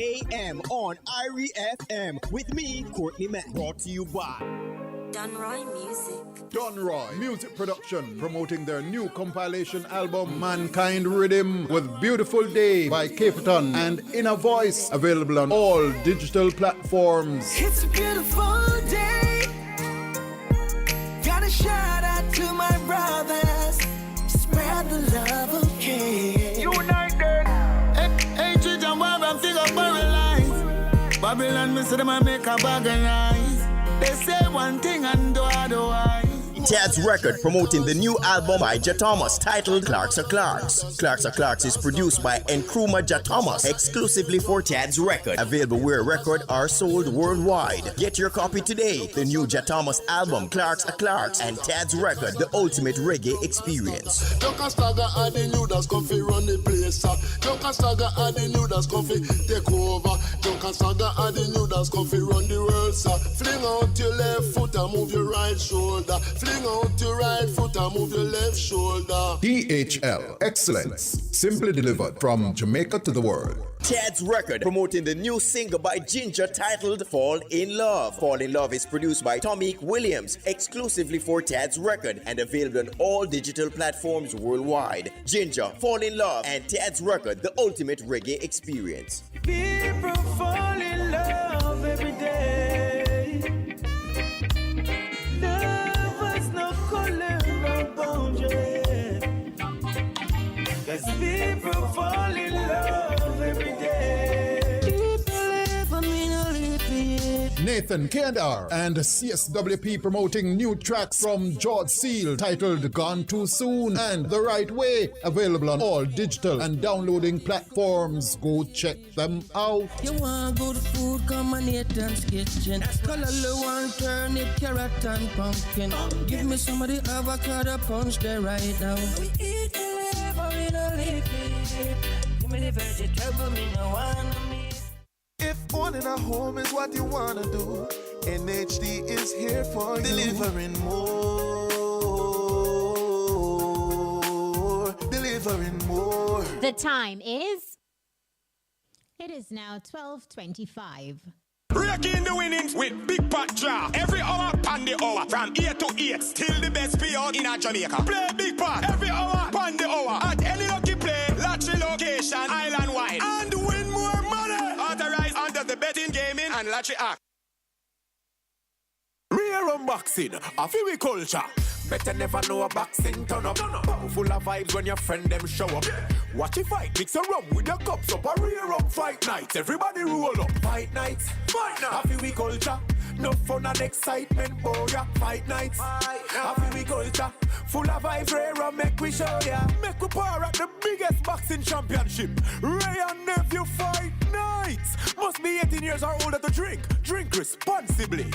a.m. on Irie FM with me, Courtney Mack. Brought to you by Don Roy Music. Don Roy Music Production, promoting their new compilation album Mankind Rhythm with Beautiful Day by Capitan and Inner Voice, available on all digital platforms. It's a beautiful day. Got a shout out to my brothers. Spread the love, okay. United. Hey, children, where I'm figure paralyzed. Babylon, me say them a make a bag of lies. They say one thing and do otherwise. Tad's Record, promoting the new album by Ja Thomas titled Clarks Are Clarks. Clarks Are Clarks is produced by Nkrumah Ja Thomas exclusively for Tad's Record. Available where records are sold worldwide. Get your copy today. The new Ja Thomas album Clarks Are Clarks and Tad's Record, the ultimate reggae experience. Junker Stagger and the new that's comfy run the place. Junker Stagger and the new that's comfy take over. Junker Stagger and the new that's comfy run the world. Fling out your left foot and move your right shoulder. Fling out your right foot and move your left shoulder. DHL Excellence, simply delivered from Jamaica to the world. Tad's Record, promoting the new single by Ginger titled Fall in Love. Fall in Love is produced by Tomeek Williams exclusively for Tad's Record and available on all digital platforms worldwide. Ginger, Fall in Love, and Tad's Record, the ultimate reggae experience. People fall in love every day. Love has no color or boundary. 'Cause people fall in love every day. People live, I mean, I live it. Nathan K&R and CSWP promoting new tracks from George Seal titled Gone Too Soon and The Right Way, available on all digital and downloading platforms. Go check them out. You want good food, come on Nathan's Kitchen. Color one, turnip, carrot and pumpkin. Give me some of the avocado punch there right now. We eat the liver, we don't live it. Give me the vegetable, me no wanna miss. If owning a home is what you wanna do, NHD is here for you. Delivering more. The time is... It is now 12:25. Breaking the winnings with Big Pat Draw. Every hour, pan the hour. From 8 to 8. Still the best payout in Jamaica. Play Big Pat. Every hour, pan the hour. At any lucky play, lottery location, island wide. And win more money. Authorized under the Betting, Gaming and Lottery Act. Rear unboxing, a Fiwi culture. Better never know a boxing turn up. Full of vibes when your friend them show up. Watch it fight, mix a rum with your cups up. A rear up fight nights, everybody roll up. Fight nights, a Fiwi culture. No fun and excitement, boy, yeah. Fight nights, a Fiwi culture. Full of vibes, rear up, make we show ya. Make we par at the biggest boxing championship. Ray and nephew fight nights. Must be 18 years or older to drink. Drink responsibly.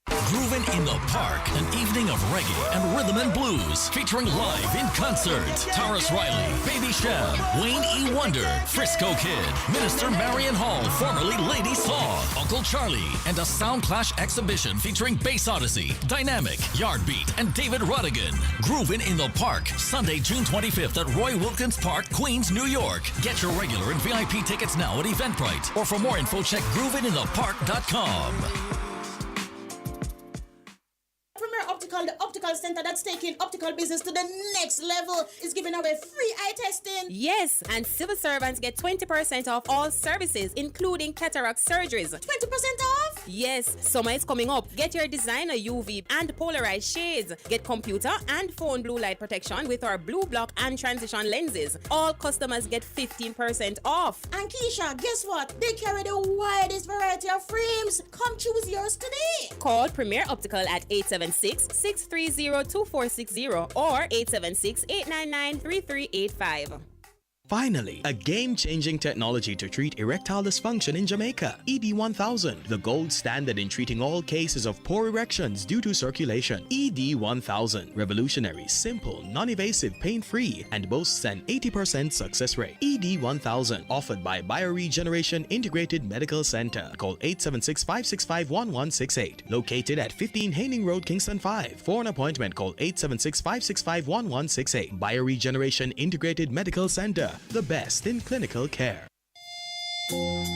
Groovin' in the Park, an evening of reggae and rhythm and blues, featuring live in concert Taurus Riley, Baby Sham, Wayne E. Wonder, Frisco Kid, Minister Marion Hall, formerly Lady Saw, Uncle Charlie, and a Sound Clash exhibition featuring Bass Odyssey, Dynamic, Yardbeat, and David Rodigan. Groovin' in the Park, Sunday, June 25th at Roy Wilkins Park, Queens, New York. Get your regular and VIP tickets now at Eventbrite, or for more info, check groovinginthepark.com. The optical center that's taking optical business to the next level is giving away free eye testing. Yes, and civil servants get 20% off all services, including cataract surgeries. 20% off? Yes, summer is coming up. Get your designer UV and polarized shades. Get computer and phone blue light protection with our blue block and transition lenses. All customers get 15% off. And Keisha, guess what? They carry the widest variety of frames. Come choose yours today. Call Premier Optical at 876-630-2460 or 876-899-3385. Finally, a game-changing technology to treat erectile dysfunction in Jamaica. ED1000, the gold standard in treating all cases of poor erections due to circulation. ED1000, revolutionary, simple, non-invasive, pain-free, and boasts an 80% success rate. ED1000, offered by Bioregeneration Integrated Medical Center. Call 876-565-1168. Located at 15 Haining Road, Kingston 5. For an appointment, call 876-565-1168. Bioregeneration Integrated Medical Center. The best in clinical care.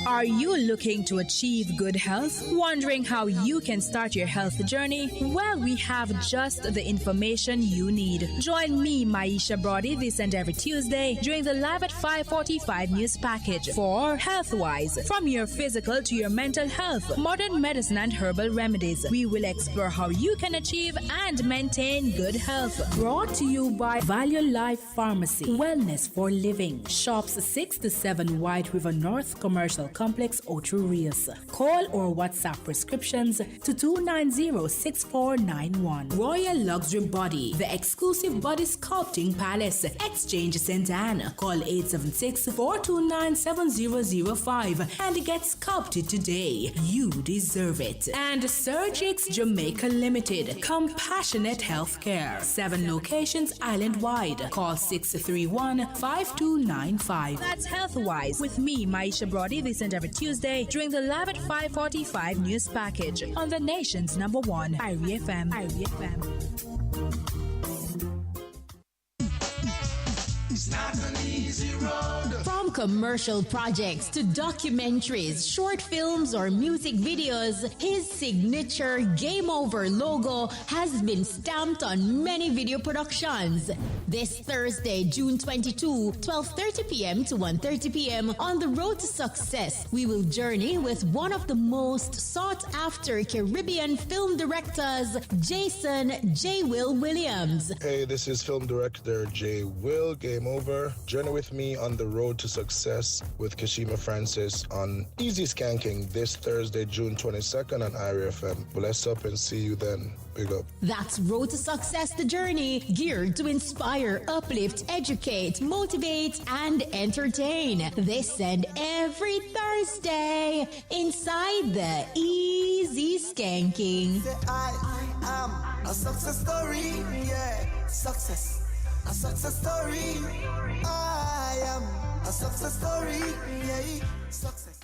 Are you looking to achieve good health? Wondering how you can start your health journey? Well, we have just the information you need. Join me, Maisha Brody, this and every Tuesday during the Live at 5:45 news package for Healthwise. From your physical to your mental health, modern medicine and herbal remedies, we will explore how you can achieve and maintain good health. Brought to you by Value Life Pharmacy, Wellness for Living. Shops 6 to 7 White River North Commercial Complex, Ocho Rios. Call or WhatsApp prescriptions to 290-6491. Royal Luxury Body, the exclusive body sculpting palace. Exchange St. Anne. Call 876-429-7005 and get sculpted today. You deserve it. And Surgix Jamaica Limited, compassionate healthcare. 7 locations island-wide. Call 631-5295. That's Healthwise with me, Maisha Brody, this and every Tuesday during the Live at 5:45 news package on the nation's #1 Irie FM. It's not an easy road. From commercial projects to documentaries, short films, or music videos, his signature Game Over logo has been stamped on many video productions. This Thursday, June 22, 12:30 p.m. to 1:30 p.m. on the road to success, we will journey with one of the most sought-after Caribbean film directors, Jason J. Will Williams. Hey, this is film director J. Will. Game Over. Journey with me on the road to success with Kashima Francis on Easy Skanking this Thursday, June 22nd on Irie FM. Bless up and see you then. Big up. That's Road to Success, the journey, geared to inspire, uplift, educate, motivate, and entertain. This and every Thursday inside the Easy Skanking. I am a success story, yeah, success. A success story. I am a success story. Yeah, success.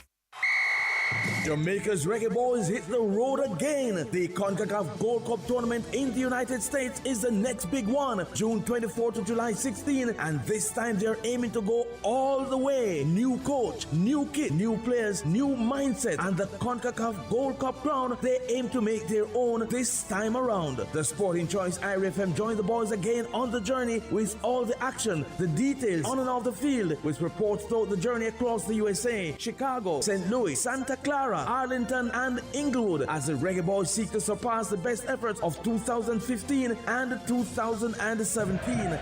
Jamaica's Reggae Boys hit the road again. The CONCACAF Gold Cup tournament in the United States is the next big one, June 24 to July 16, and this time they're aiming to go all the way. New coach, new kit, new players, new mindset, and the CONCACAF Gold Cup crown they aim to make their own this time around. The Sporting Choice Irie FM joined the boys again on the journey with all the action, the details on and off the field, with reports throughout the journey across the USA, Chicago, St. Louis, Santa Clara, Arlington, and Inglewood, as the Reggae Boys seek to surpass the best efforts of 2015 and 2017.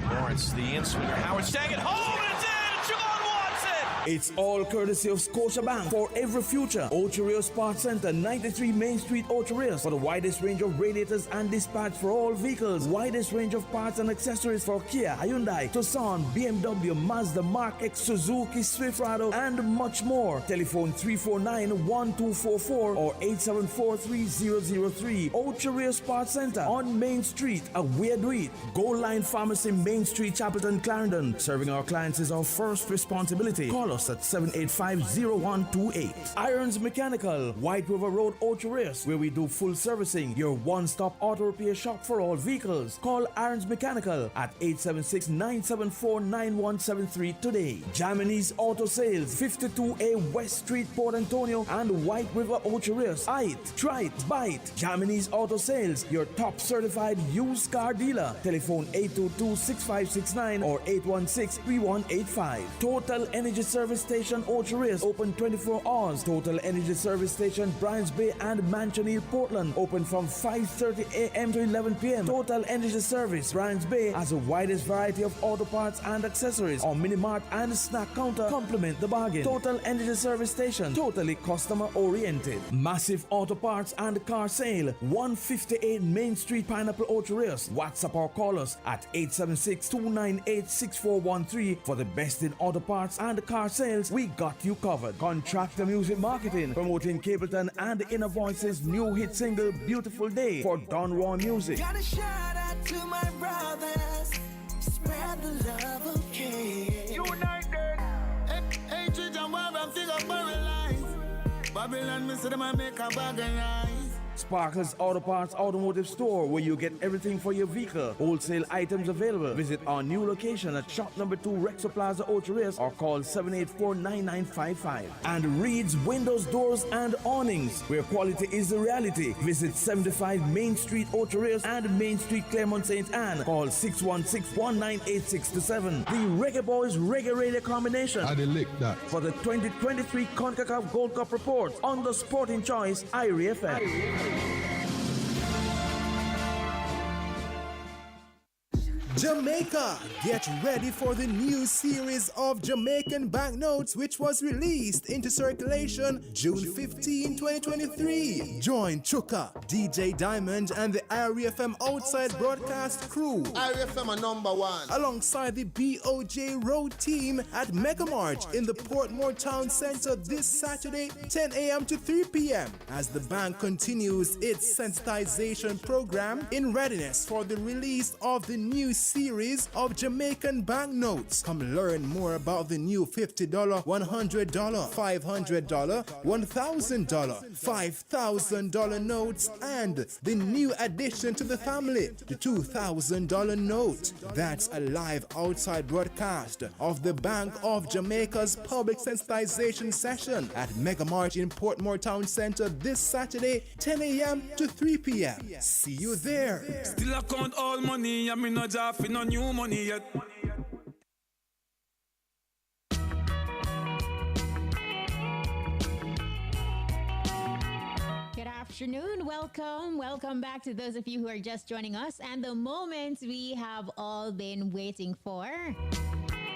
Lawrence, the in-swinger, Howard staying at home, and it's in! Javon Watson! It's all courtesy of Scotiabank. For every future, Ocho Rios Parts Center, 93 Main Street, Ocho Rios, for the widest range of radiators and dispatch for all vehicles, widest range of parts and accessories for Kia, Hyundai, Tucson, BMW, Mazda, Mark X, Suzuki, Swift Rado, and much more. Telephone 349-1244 or 874-3003. Ocho Rios Parts Center on Main Street, Aware Do It. Gold Line Pharmacy, Main Street, Chapelton, Clarendon. Serving our clients is our first responsibility. Call us at 785-0128. Irons Mechanical, White River Road, Ocho Rios, where we do full servicing. Your one-stop auto repair shop for all vehicles. Call Irons Mechanical at 876-974-9173 today. Germany's Auto Sales, 52A West Street, Port Antonio, and White River, Ocho Rios. Try it, buy it. Germany's Auto Sales, your top certified used car dealer. Telephone 822-6569 or 816-3185. Total Energy Service Station, Ocho Rios, open 24 hours. Total Energy Service Station, Bryans Bay and Mansion Hill, Portland, open from 5:30 a.m. to 11 p.m. Total Energy Service, Bryans Bay, has the widest variety of auto parts and accessories. Our mini mart and snack counter complement the bargain. Total Energy Service Station, totally customer oriented. Massive auto parts and car sale, 158 Main Street, Pineapple, Ocho Rios. WhatsApp or call us at 876-298-6413 for the best in auto parts and car sales. We got you covered. Contractor Music Marketing, promoting Capleton and Inner Voices' new hit single Beautiful Day for Don Raw Music. Got a shout out to my brothers. Spread the love of King. United. Hey, Chijan, I'm figure paralyzed. Babylon, me say them I make a bag of lies. Sparkles Auto Parts Automotive Store, where you get everything for your vehicle. Wholesale items available. Visit our new location at shop number 2 Rexo Plaza, Ocho Rios, or call 784-9955. And Reed's Windows, Doors, and Awnings, where quality is the reality. Visit 75 Main Street, Ocho Rios, and Main Street, Claremont St. Anne. Call 616-1986-7. The Reggae Boys Reggae Radio combination. I lick that. For the 2023 CONCACAF Gold Cup report on the Sporting Choice, Irie FM. Jamaica, get ready for the new series of Jamaican banknotes, which was released into circulation June 15, 2023. Join Chuka, DJ Diamond, and the Irie FM Outside Broadcast crew. Irie FM are #1. Alongside the BOJ Road team at Mega March in the Portmore Town Center this Saturday, 10 a.m. to 3 p.m. as the bank continues its sensitization program in readiness for the release of the new series of Jamaican banknotes. Come learn more about the new $50, $100, $500, $1,000, $5,000 notes, and the new addition to the family, the $2,000 note. That's a live outside broadcast of the Bank of Jamaica's public sensitization session at Mega March in Portmore Town Center this Saturday, 10 a.m. to 3 p.m. See you there. Still I count all money, I mean no job for no new money yet. Good afternoon. Welcome back to those of you who are just joining us, and the moment we have all been waiting for.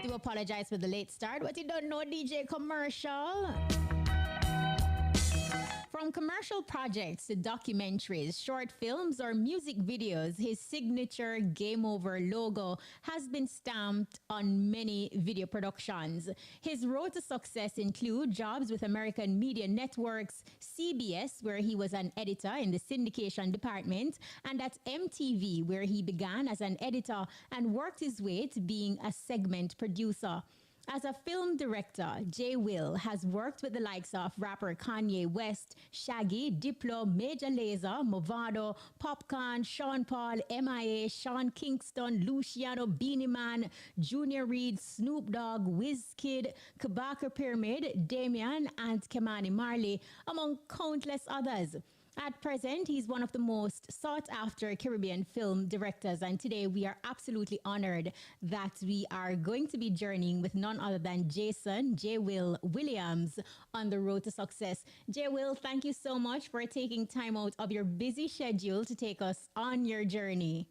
Do apologize for the late start, but you don't know DJ Commercial. From commercial projects to documentaries, short films, or music videos, his signature Game Over logo has been stamped on many video productions. His road to success include jobs with American Media Networks, CBS, where he was an editor in the syndication department, and at MTV, where he began as an editor and worked his way to being a segment producer. As a film director, J. Will has worked with the likes of rapper Kanye West, Shaggy, Diplo, Major Lazer, Movado, Popcorn, Sean Paul, MIA, Sean Kingston, Luciano, Beanie Man, Junior Reid, Snoop Dogg, Wizkid, Kabaka Pyramid, Damian, and Kemani Marley, among countless others. At present, he's one of the most sought-after Caribbean film directors, and today we are absolutely honored that we are going to be journeying with none other than Jason J. Will Williams on the road to success. J. Will, thank you so much for taking time out of your busy schedule to take us on your journey.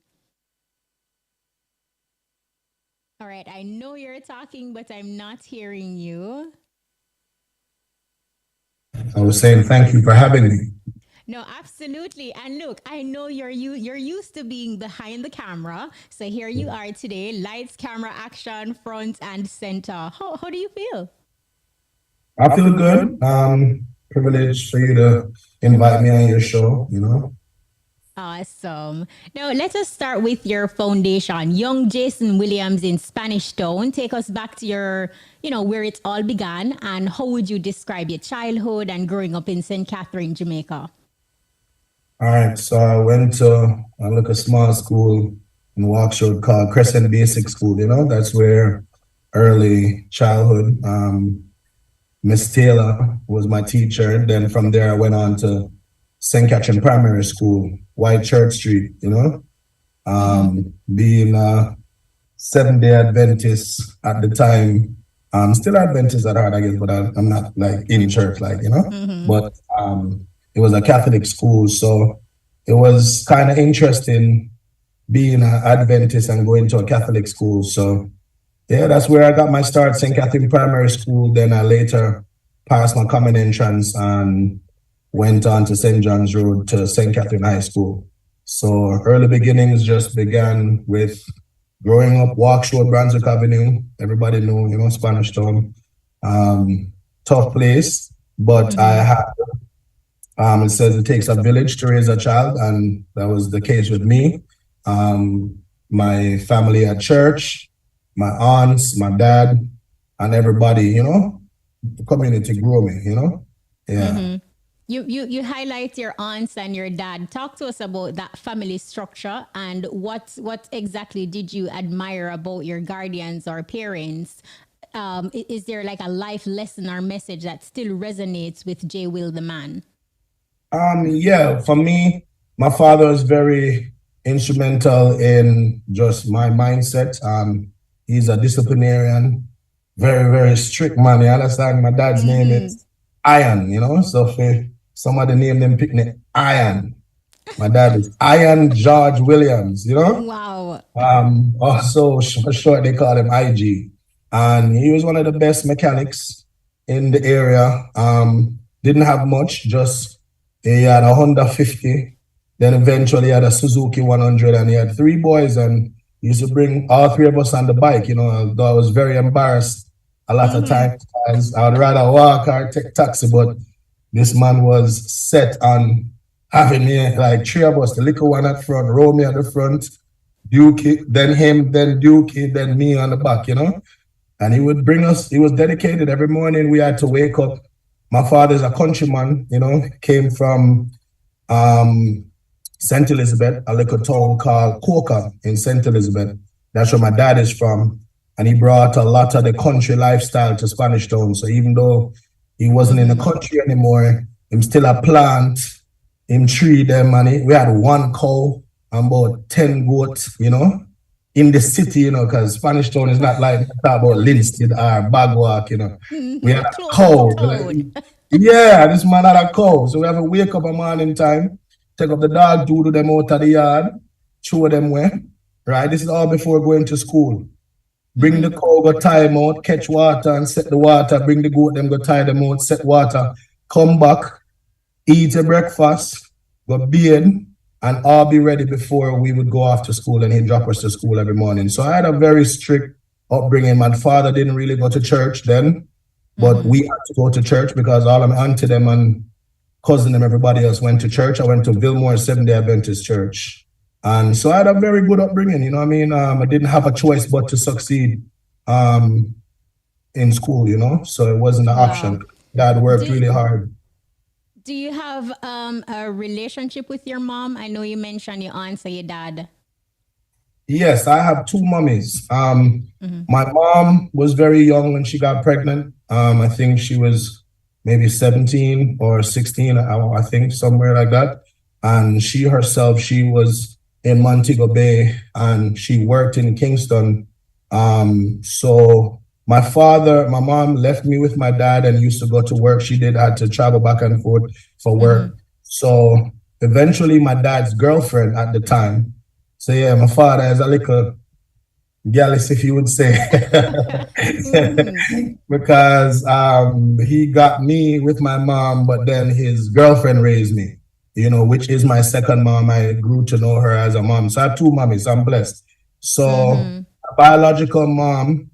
All right, I know you're talking, but I'm not hearing you. I was saying thank you for having me. No, absolutely. And look, I know you're used to being behind the camera. So here you are today, lights, camera, action, front and center. How do you feel? I feel good. Privileged for you to invite me on your show, you know. Awesome. Now, let us start with your foundation, Young Jason Williams in Spanish Town. Take us back to your, where it all began, and how would you describe your childhood and growing up in St. Catherine, Jamaica? All right, so I went to a small school in Waukegan called Crescent Basic School. That's where early childhood. Miss Taylor was my teacher. Then from there, I went on to St. Catherine Primary School, White Church Street. Being a Seventh-day Adventist at the time, still Adventist at heart, I guess, but I'm not like in church, Mm-hmm. But it was a Catholic school, so it was kind of interesting being an Adventist and going to a Catholic school. So yeah, that's where I got my start, St. Catherine Primary School. Then I later passed my common entrance and went on to St. John's Road to St. Catherine High School. So early beginnings just began with growing up Waukegan, Brunswick Avenue. Everybody knew, Spanish Town. Tough place, but I had it says it takes a village to raise a child, and that was the case with me. My family at church, my aunts, my dad, and everybody, the community grew me, Yeah. Mm-hmm. You highlight your aunts and your dad. Talk to us about that family structure and what exactly did you admire about your guardians or parents? Is there like a life lesson or message that still resonates with J. Will the man? Yeah, for me, my father is very instrumental in just my mindset. He's a disciplinarian, very, very strict man. You understand? My dad's name is Iron, you know? So if somebody named them picnic Iron, my dad is Iron George Williams, you know? Wow. Also, for short, they call him IG. And he was one of the best mechanics in the area. Didn't have much, just he had a Honda 50. Then eventually he had a Suzuki 100, and he had 3 boys, and he used to bring all 3 of us on the bike, you know, though I was very embarrassed a lot of times. I would rather walk or take taxi, but this man was set on having me, like 3 of us, the little one at front, Romy at the front, Dukey, then him, then Dukey, then me on the back, you know. And he would bring us, he was dedicated. Every morning we had to wake up. My father's a countryman, you know, came from St. Elizabeth, a little town called Coca in St. Elizabeth. That's where my dad is from. And he brought a lot of the country lifestyle to Spanish Town. So even though he wasn't in the country anymore, him still a plant, him tree them, and we had 1 cow and about 10 goats, you know, in the city, you know, because Spanish Town is not like talk about Linstead or Bagwalk, you know. We had a cow. Yeah, this man had a cow. So we have to wake up a morning time, take up the dog, doodle them out of the yard, show them where, right? This is all before going to school. Bring the cow, go tie them out, catch water and set the water, bring the goat, them go tie them out, set water, come back, eat a breakfast, go bathe, and all be ready before we would go off to school, and he'd drop us to school every morning. So I had a very strict upbringing. My father didn't really go to church then, but we had to go to church because all of my auntie them and cousin and everybody else went to church. I went to Vilmore Seventh-day Adventist Church. And so I had a very good upbringing, you know what I mean? I didn't have a choice but to succeed in school, you know? So it wasn't an option. Dad worked really hard. Do you have a relationship with your mom? I know you mentioned your aunt or your dad. Yes, I have 2 mummies. My mom was very young when she got pregnant. I think she was maybe 17 or 16, I think, somewhere like that. And she herself, she was in Montego Bay and she worked in Kingston. So my mom left me with my dad and used to go to work. She had to travel back and forth for work. So eventually my dad's girlfriend at the time, so yeah, my father is a little jealous, if you would say, because he got me with my mom, but then his girlfriend raised me, you know, which is my second mom. I grew to know her as a mom. So I have 2 mommies. I'm blessed. So a biological mom,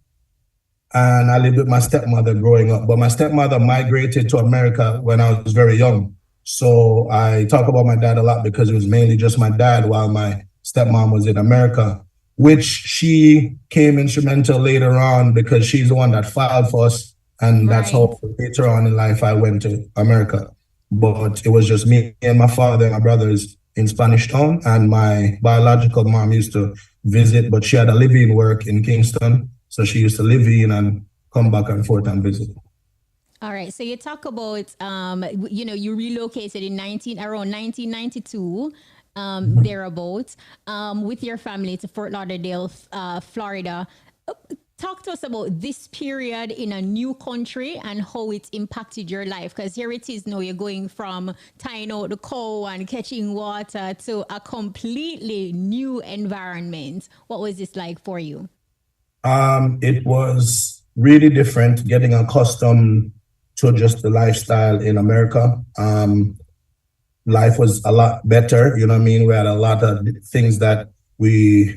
and I lived with my stepmother growing up, but my stepmother migrated to America when I was very young. So I talk about my dad a lot because it was mainly just my dad while my stepmom was in America, which she came instrumental later on because she's the one that filed for us. And that's how later on in life I went to America. But it was just me and my father and my brothers in Spanish Town. And my biological mom used to visit, but she had a live-in work in Kingston. So she used to live in and come back and forth and visit. All right. So you talk about, you know, you relocated in around 1992. Thereabouts, with your family to Fort Lauderdale, Florida. Talk to us about this period in a new country and how it impacted your life. Because here it is now, you're going from tying out the cow and catching water to a completely new environment. What was this like for you? It was really different, getting accustomed to just the lifestyle in America. Life was a lot better, you know what I mean? We had a lot of things that we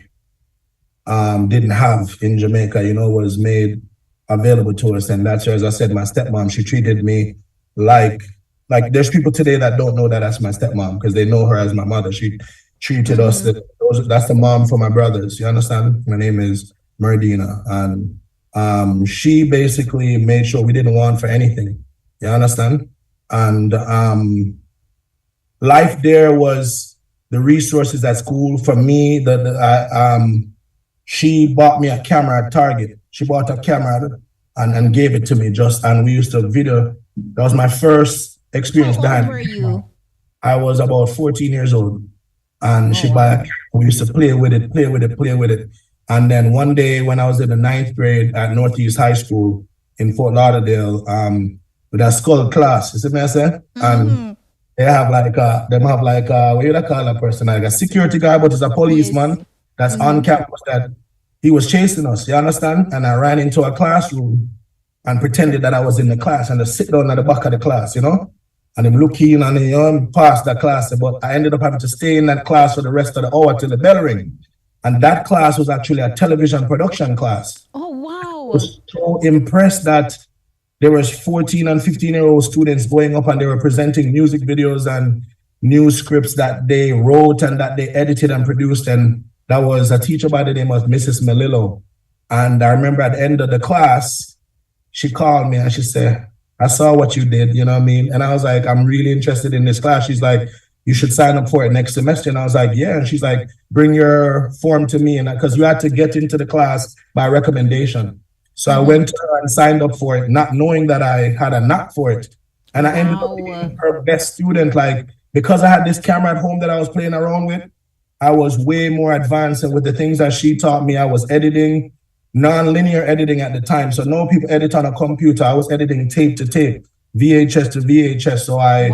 didn't have in Jamaica, you know, was made available to us. And that's where, as I said, my stepmom, she treated me like there's people today that don't know that that's my stepmom because they know her as my mother. She treated us, that's the mom for my brothers, you understand? My name is Merdina. And she basically made sure we didn't want for anything, you understand? And life there was the resources at school. For me, she bought me a camera at Target. She bought a camera and gave it to me and we used to video. That was my first experience. How old were you? I was about 14 years old. And she bought a camera. We used to play with it. And then one day when I was in the 9th grade at Northeast High School in Fort Lauderdale, with a skull class, you see me I say? And they have like what do you call a person? Like a security guard, but it's a policeman that's on campus that he was chasing us, you understand? And I ran into a classroom and pretended that I was in the class and I sit down at the back of the class, you know? And I'm looking and he passed that class, but I ended up having to stay in that class for the rest of the hour till the bell ring. And that class was actually a television production class. Oh, wow. I was so impressed that there was 14 and 15-year-old students going up and they were presenting music videos and news scripts that they wrote and that they edited and produced. And that was a teacher by the name of Mrs. Melillo. And I remember at the end of the class, she called me and she said, I saw what you did, you know what I mean? And I was like, I'm really interested in this class. She's like, you should sign up for it next semester. And I was like, yeah. And she's like, bring your form to me. And because you had to get into the class by recommendation. So I went to her and signed up for it, not knowing that I had a knack for it. And I ended up being her best student. Like, because I had this camera at home that I was playing around with, I was way more advanced. And with the things that she taught me, I was editing, non-linear editing at the time. So no people edit on a computer. I was editing tape to tape, VHS to VHS. So I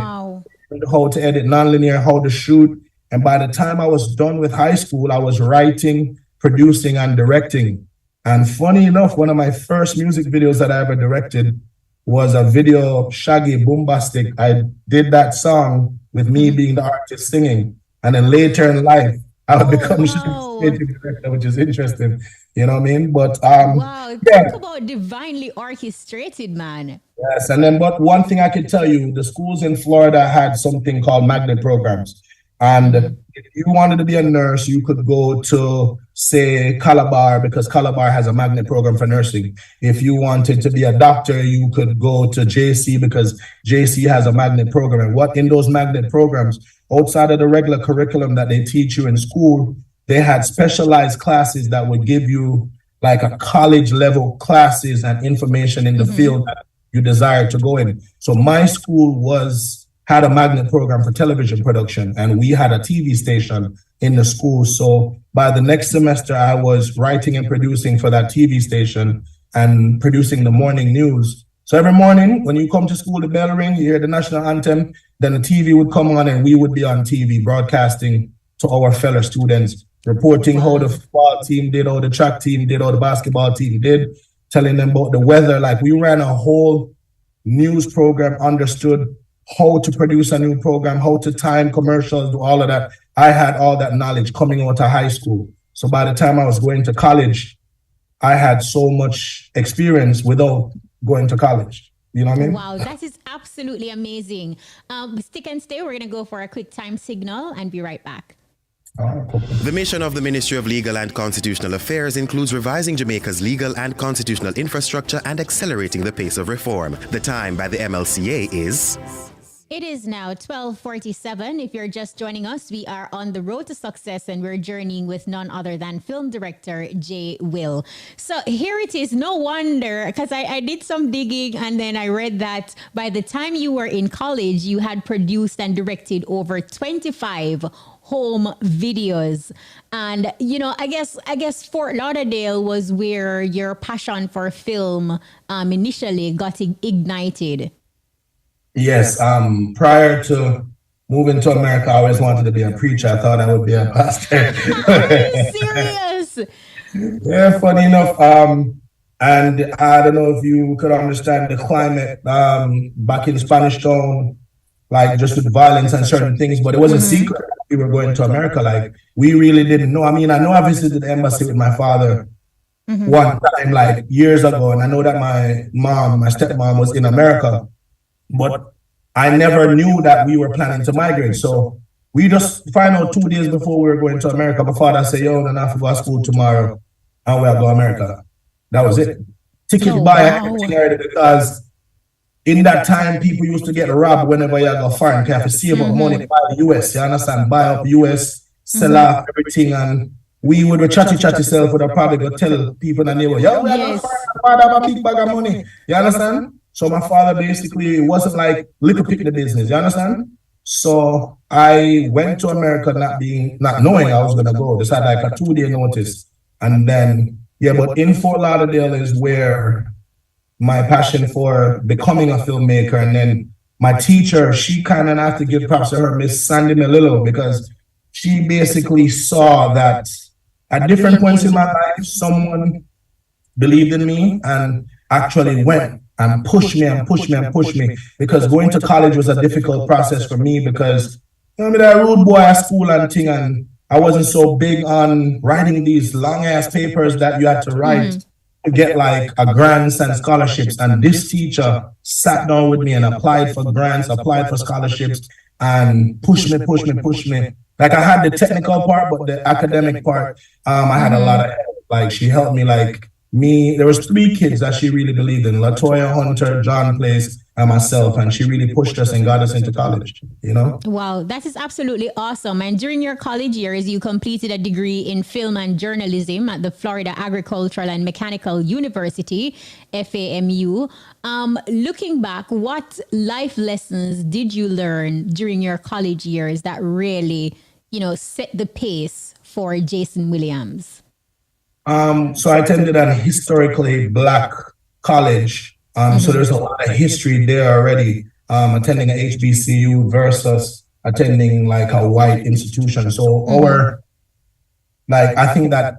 learned how to edit non-linear, how to shoot. And by the time I was done with high school, I was writing, producing, and directing. And funny enough, one of my first music videos that I ever directed was a video, Shaggy Boombastic. I did that song with me being the artist singing. And then later in life, I would become Shaggy's director, which is interesting. You know what I mean? But wow, talk about divinely orchestrated, man. Yes, and then but one thing I can tell you, the schools in Florida had something called magnet programs. And if you wanted to be a nurse, you could go to, say, Calabar, because Calabar has a magnet program for nursing. If you wanted to be a doctor, you could go to JC because JC has a magnet program. And what in those magnet programs, outside of the regular curriculum that they teach you in school, they had specialized classes that would give you like a college level classes and information in the field that you desire to go in. So my school had a magnet program for television production, and we had a TV station in the school. So by the next semester, I was writing and producing for that TV station and producing the morning news. So every morning when you come to school, the bell ring, you hear the national anthem, then the TV would come on and we would be on TV broadcasting to our fellow students, reporting how the football team did, how the track team did, how the basketball team did, telling them about the weather. Like we ran a whole news program, understood how to produce a new program, how to time commercials, do all of that. I had all that knowledge coming out of high school. So by the time I was going to college, I had so much experience without going to college. You know what I mean? Wow, that is absolutely amazing. Stick and stay. We're going to go for a quick time signal and be right back. The mission of the Ministry of Legal and Constitutional Affairs includes revising Jamaica's legal and constitutional infrastructure and accelerating the pace of reform. The time by the MLCA is... It is now 12:47. If you're just joining us, we are on the road to success and we're journeying with none other than film director J. Will. So here it is. No wonder, because I did some digging and then I read that by the time you were in college, you had produced and directed over 25 home videos. And, you know, I guess Fort Lauderdale was where your passion for film initially got ignited. Yes, prior to moving to America, I always wanted to be a preacher. I thought I would be a pastor. Are you serious? Yeah, funny enough. And I don't know if you could understand the climate back in Spanish Town, like just with violence and certain things, but it was a secret that we were going to America. Like we really didn't know. I mean, I know I visited the embassy with my father one time, like years ago, and I know that my stepmom was in America. But I never knew that we were planning to migrate. So we just find out 2 days before we were going to America. My father said, yo, then I have to go to school tomorrow and we'll go to America. That was it. Ticket buy everything already because in that time, people used to get robbed whenever you go foreign. You have to save up money to buy the US. You understand? Buy up US, sell off everything, and we would chatty self would probably go tell people in the neighborhood, yo, we are going to have a big bag of money. You understand? So my father basically, it wasn't like little pick the business. You understand? So I went to America not knowing I was going to go. Just had like a 2-day notice. And then, but in Fort Lauderdale is where my passion for becoming a filmmaker, and then my teacher, she kind of have to give props to her, Miss Sandy Melillo, because she basically saw that at different points in my life, someone believed in me and actually went and pushed me, because going to college was a difficult process for me, because you know, I'm a rude boy at school and thing, and I wasn't so big on writing these long ass papers that you had to write to get like a grants and scholarships. And this teacher sat down with me and applied for grants, applied for scholarships, and pushed me. Like I had the technical part, but the academic part, I had a lot of help. Like she helped me, like me. There was 3 kids that she really believed in: Latoya, Hunter, John Place, and myself. And she really pushed us and got us into college, you know? Wow, that is absolutely awesome. And during your college years, you completed a degree in film and journalism at the Florida Agricultural and Mechanical University, FAMU. Looking back, what life lessons did you learn during your college years that really, set the pace for Jason Williams? So I attended a historically Black college. So there's a lot of history there already. Attending an HBCU versus attending like a white institution. So I think that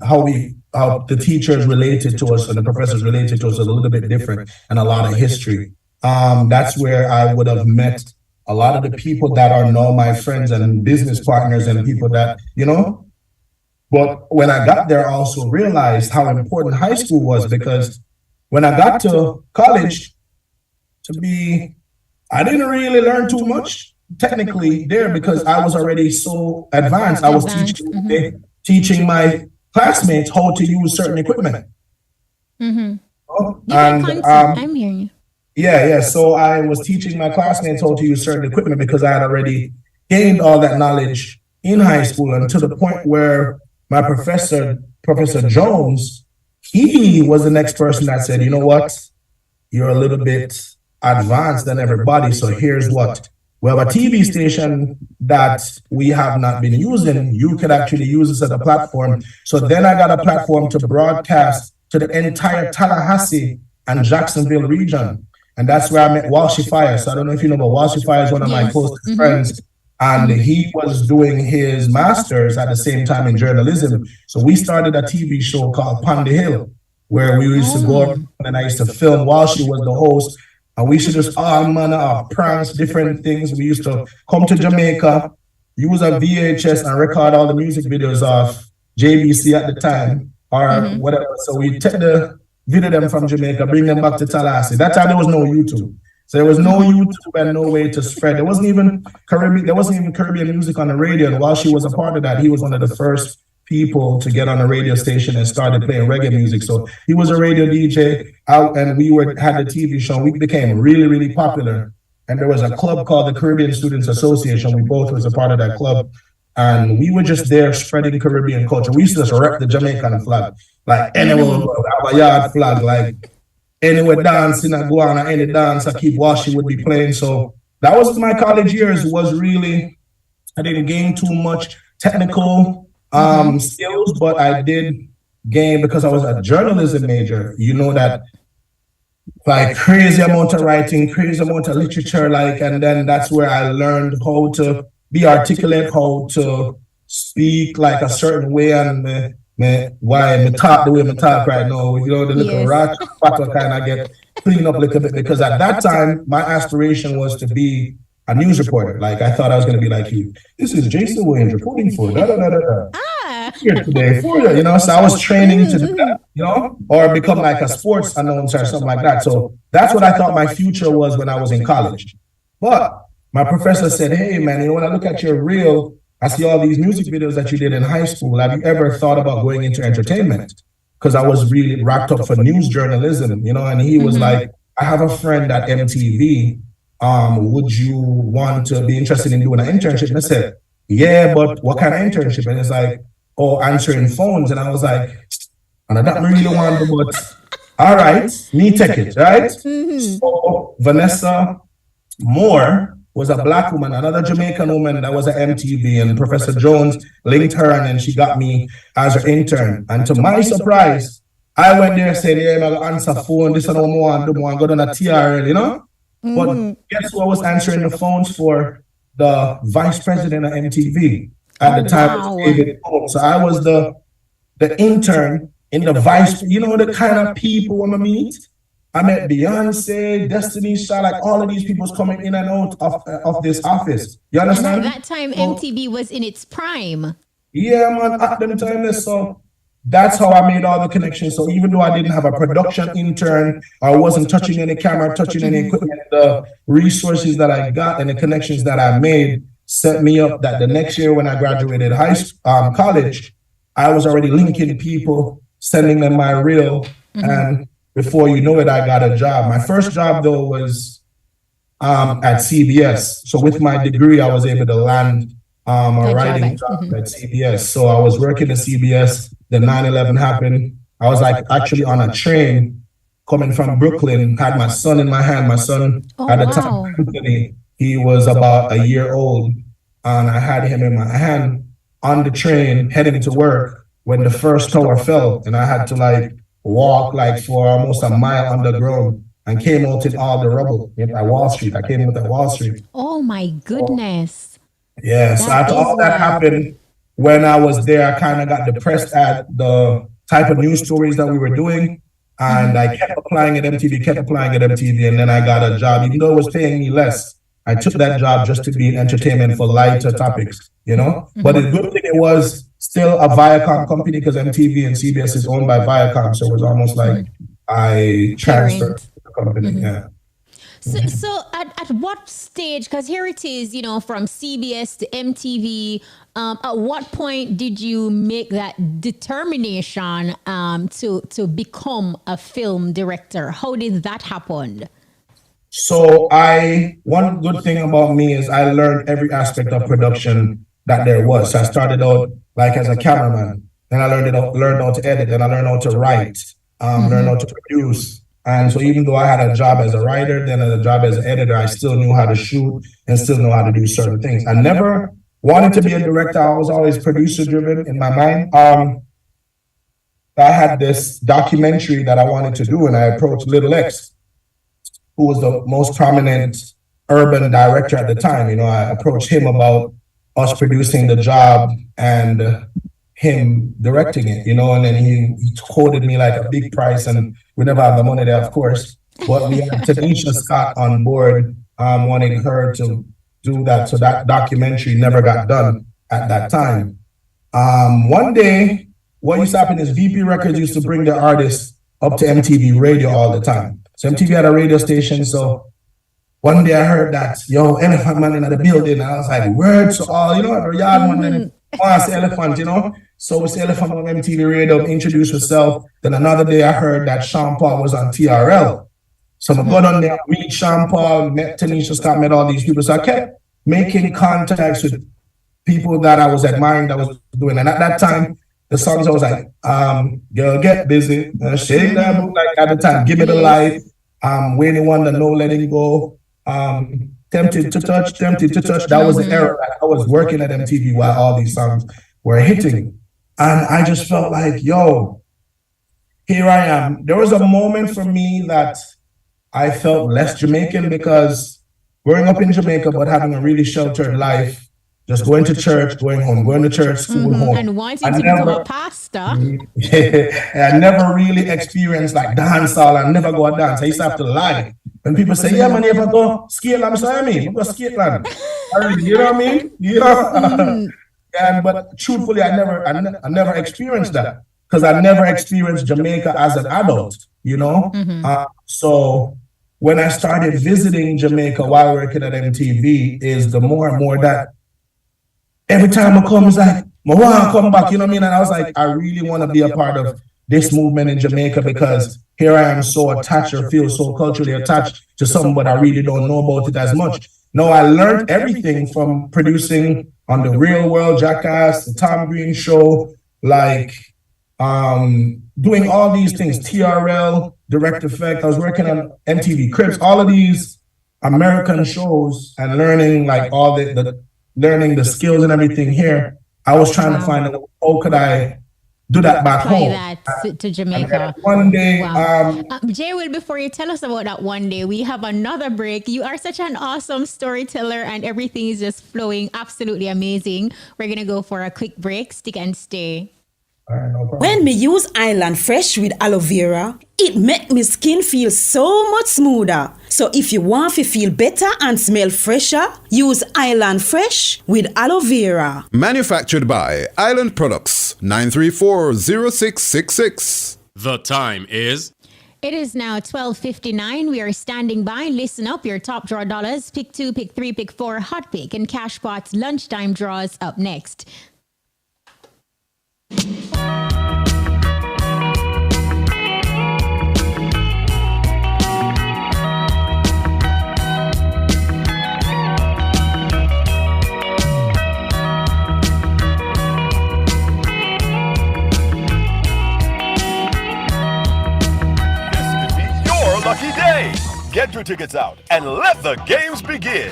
how the teachers related to us and the professors related to us is a little bit different, and a lot of history. That's where I would have met a lot of the people that are now my friends and business partners and people that, But when I got there, I also realized how important high school was, because when I got to college, I didn't really learn too much technically there, because I was already so advanced. I was teaching my classmates how to use certain equipment. And I'm hearing you. Yeah. So I was teaching my classmates how to use certain equipment because I had already gained all that knowledge in high school, and to the point where my professor, Professor Jones, he was the next person that said, you know what, you're a little bit advanced than everybody. So here's what, we have a TV station that we have not been using. You could actually use this as a platform. So then I got a platform to broadcast to the entire Tallahassee and Jacksonville region. And that's where I met Walshy Fire. So I don't know if you know, but Walshy Fire is one of my closest friends. And he was doing his master's at the same time in journalism. So we started a TV show called Pon the Hill, where we used to go and I used to film while she was the host. And we used to just all manner of pranks, different things. We used to come to Jamaica, use a VHS and record all the music videos of JBC at the time or whatever. So we take the video them from Jamaica, bring them back to Tallahassee. That time there was no YouTube. So there was no YouTube and no way to spread. There wasn't even Caribbean music on the radio. And while she was a part of that, he was one of the first people to get on a radio station and started playing reggae music. So he was a radio DJ out, and we had the TV show. We became really, really popular. And there was a club called the Caribbean Students Association. We both was a part of that club. And we were just there spreading Caribbean culture. We used to just rep the Jamaican flag. Like anywhere we go, have a yard flag, like anywhere dancing and go on any dance, I keep watching would be playing. So that was my college years. Was really, I didn't gain too much technical skills, but I did gain, because I was a journalism major. You know that, like, crazy amount of writing, crazy amount of literature, like, and then that's where I learned how to be articulate, how to speak like a certain way, and why me talk the way me talk right now. You know, the little rat kind of get cleaned up a little bit, because at that time my aspiration was to be a news reporter. Like, I thought I was going to be like you. This is Jason Williams reporting for here today for you. You know, so I was training to do that, you know, or become like a sports announcer or something like that. So that's what I thought my future was when I was in college. But my professor said, hey man, you know, when I look at your reel, I see all these music videos that you did in high school. Have you ever thought about going into entertainment? Because I was really wrapped up for news journalism, you know, and he was like, I have a friend at MTV. Would you want to be interested in doing an internship? And I said, yeah, but what kind of internship? And it's like, oh, answering phones. And I was like, and I don't really want to, but all right, me take it, right? So Vanessa Moore was a black woman, another Jamaican woman that was at MTV, and Professor Jones linked her, and then she got me as her intern. And to my surprise, I went there and said, yeah, I'm going to answer phone, this and I want to go down a TRL, you know? But guess who I was answering the phones for? The vice president of MTV at the time. Was David Combs. So I was the intern in the vice, you know, the kind of people when I meet. I met Beyonce, Destiny's Child, like all of these people was coming in and out of this office. You understand? At that time, MTV was in its prime. Yeah, man, at them time. So that's how I made all the connections. So even though I didn't have a production intern, I wasn't touching any camera, touching any equipment, the resources that I got and the connections that I made set me up that the next year when I graduated college, I was already linking people, sending them my reel, and before you know it, I got a job. My first job, though, was at CBS. So with my degree, I was able to land a writing job at CBS. So I was working at CBS. Then 9/11 happened. I was like actually on a train coming from Brooklyn, had my son in my hand. My son at the time, Anthony, he was about a year old. And I had him in my hand on the train heading to work when the first tower fell. And I had to like walk like for almost a mile underground and came out in all the rubble at Wall Street. I came out at Wall Street. Oh my goodness. Yeah, so after all that happened, when I was there, I kind of got depressed at the type of news stories that we were doing. And I kept applying at MTV, and then I got a job, even though it was paying me less. I took that job just to be in entertainment for lighter topics, you know? But the good thing, it was still a Viacom company because MTV and CBS is owned by Viacom. So it was almost like I transferred to the company, yeah. So at what stage, because here it is, you know, from CBS to MTV, at what point did you make that determination to become a film director? How did that happen? So one good thing about me is I learned every aspect of production that there was. So I started out like as a cameraman, then I learned how to edit, and I learned how to write, learned how to produce. And so even though I had a job as a writer, then a job as an editor, I still knew how to shoot and still know how to do certain things. I never wanted to be a director. I was always producer driven in my mind. I had this documentary that I wanted to do, and I approached Little X, who was the most prominent urban director at the time. You know, I approached him about us producing the job and him directing it, you know, and then he quoted me like a big price, and we never had the money there, of course. But we had Tanisha Scott on board, wanting her to do that. So that documentary never got done at that time. One day, what used to happen is VP Records used to bring their artists up to MTV radio all the time. So MTV had a radio station. So one day I heard that, yo, Elephant Man in the building. And I was like, word to all, you know, the yard man, then I say Elephant, you know. So we say Elephant on MTV radio, introduce herself. Then another day I heard that Sean Paul was on TRL. So I got on there, meet Sean Paul, met Tanisha Scott, met all these people. So I kept making contacts with people that I was admiring that was doing. And at that time, the songs I was like, girl, get busy, shake that book, like at the time, give me the light, Wayne Wonder, no letting go, tempted to touch. That was the era that I was working at MTV while all these songs were hitting. And I just felt like, yo, here I am. There was a moment for me that I felt less Jamaican because growing up in Jamaica, but having a really sheltered life, just going to church, going home, going to church, school, home. And wanting to become a pastor. I never really experienced like dancehall. I never go dance. I used to have to lie. When people say, yeah, man, you ever go skate? I'm sorry, I mean, you go skate land. You know what I mean? You know? But truthfully, I never experienced that because I never experienced Jamaica as an adult, you know? So when I started visiting Jamaica while working at MTV, is the more and more that every time I come, it's like, I want to come back, you know what I mean? And I was like, I really want to be a part of this movement in Jamaica because here I am so attached or feel so culturally attached to something, but I really don't know about it as much. No, I learned everything from producing on the Real World, Jackass, the Tom Green Show, like doing all these things, TRL, Direct Effect. I was working on MTV Cribs, all of these American shows and learning like all the learning the skills and everything here. I was trying to find out how could I do that back Apply home. that to Jamaica. One day, Jay Will, before you tell us about that one day, we have another break. You are such an awesome storyteller and everything is just flowing absolutely amazing. We're going to go for a quick break. Stick and stay. When me use Island Fresh with aloe vera, it make me skin feel so much smoother. So if you want to feel better and smell fresher, use Island Fresh with aloe vera. Manufactured by Island Products, 934-0666. The time is... It is now 12:59. We are standing by. Listen up. Your top draw dollars. Pick 2, pick 3, pick 4, hot pick, and cash pots lunchtime draws up next. Lucky day! Get your tickets out and let the games begin.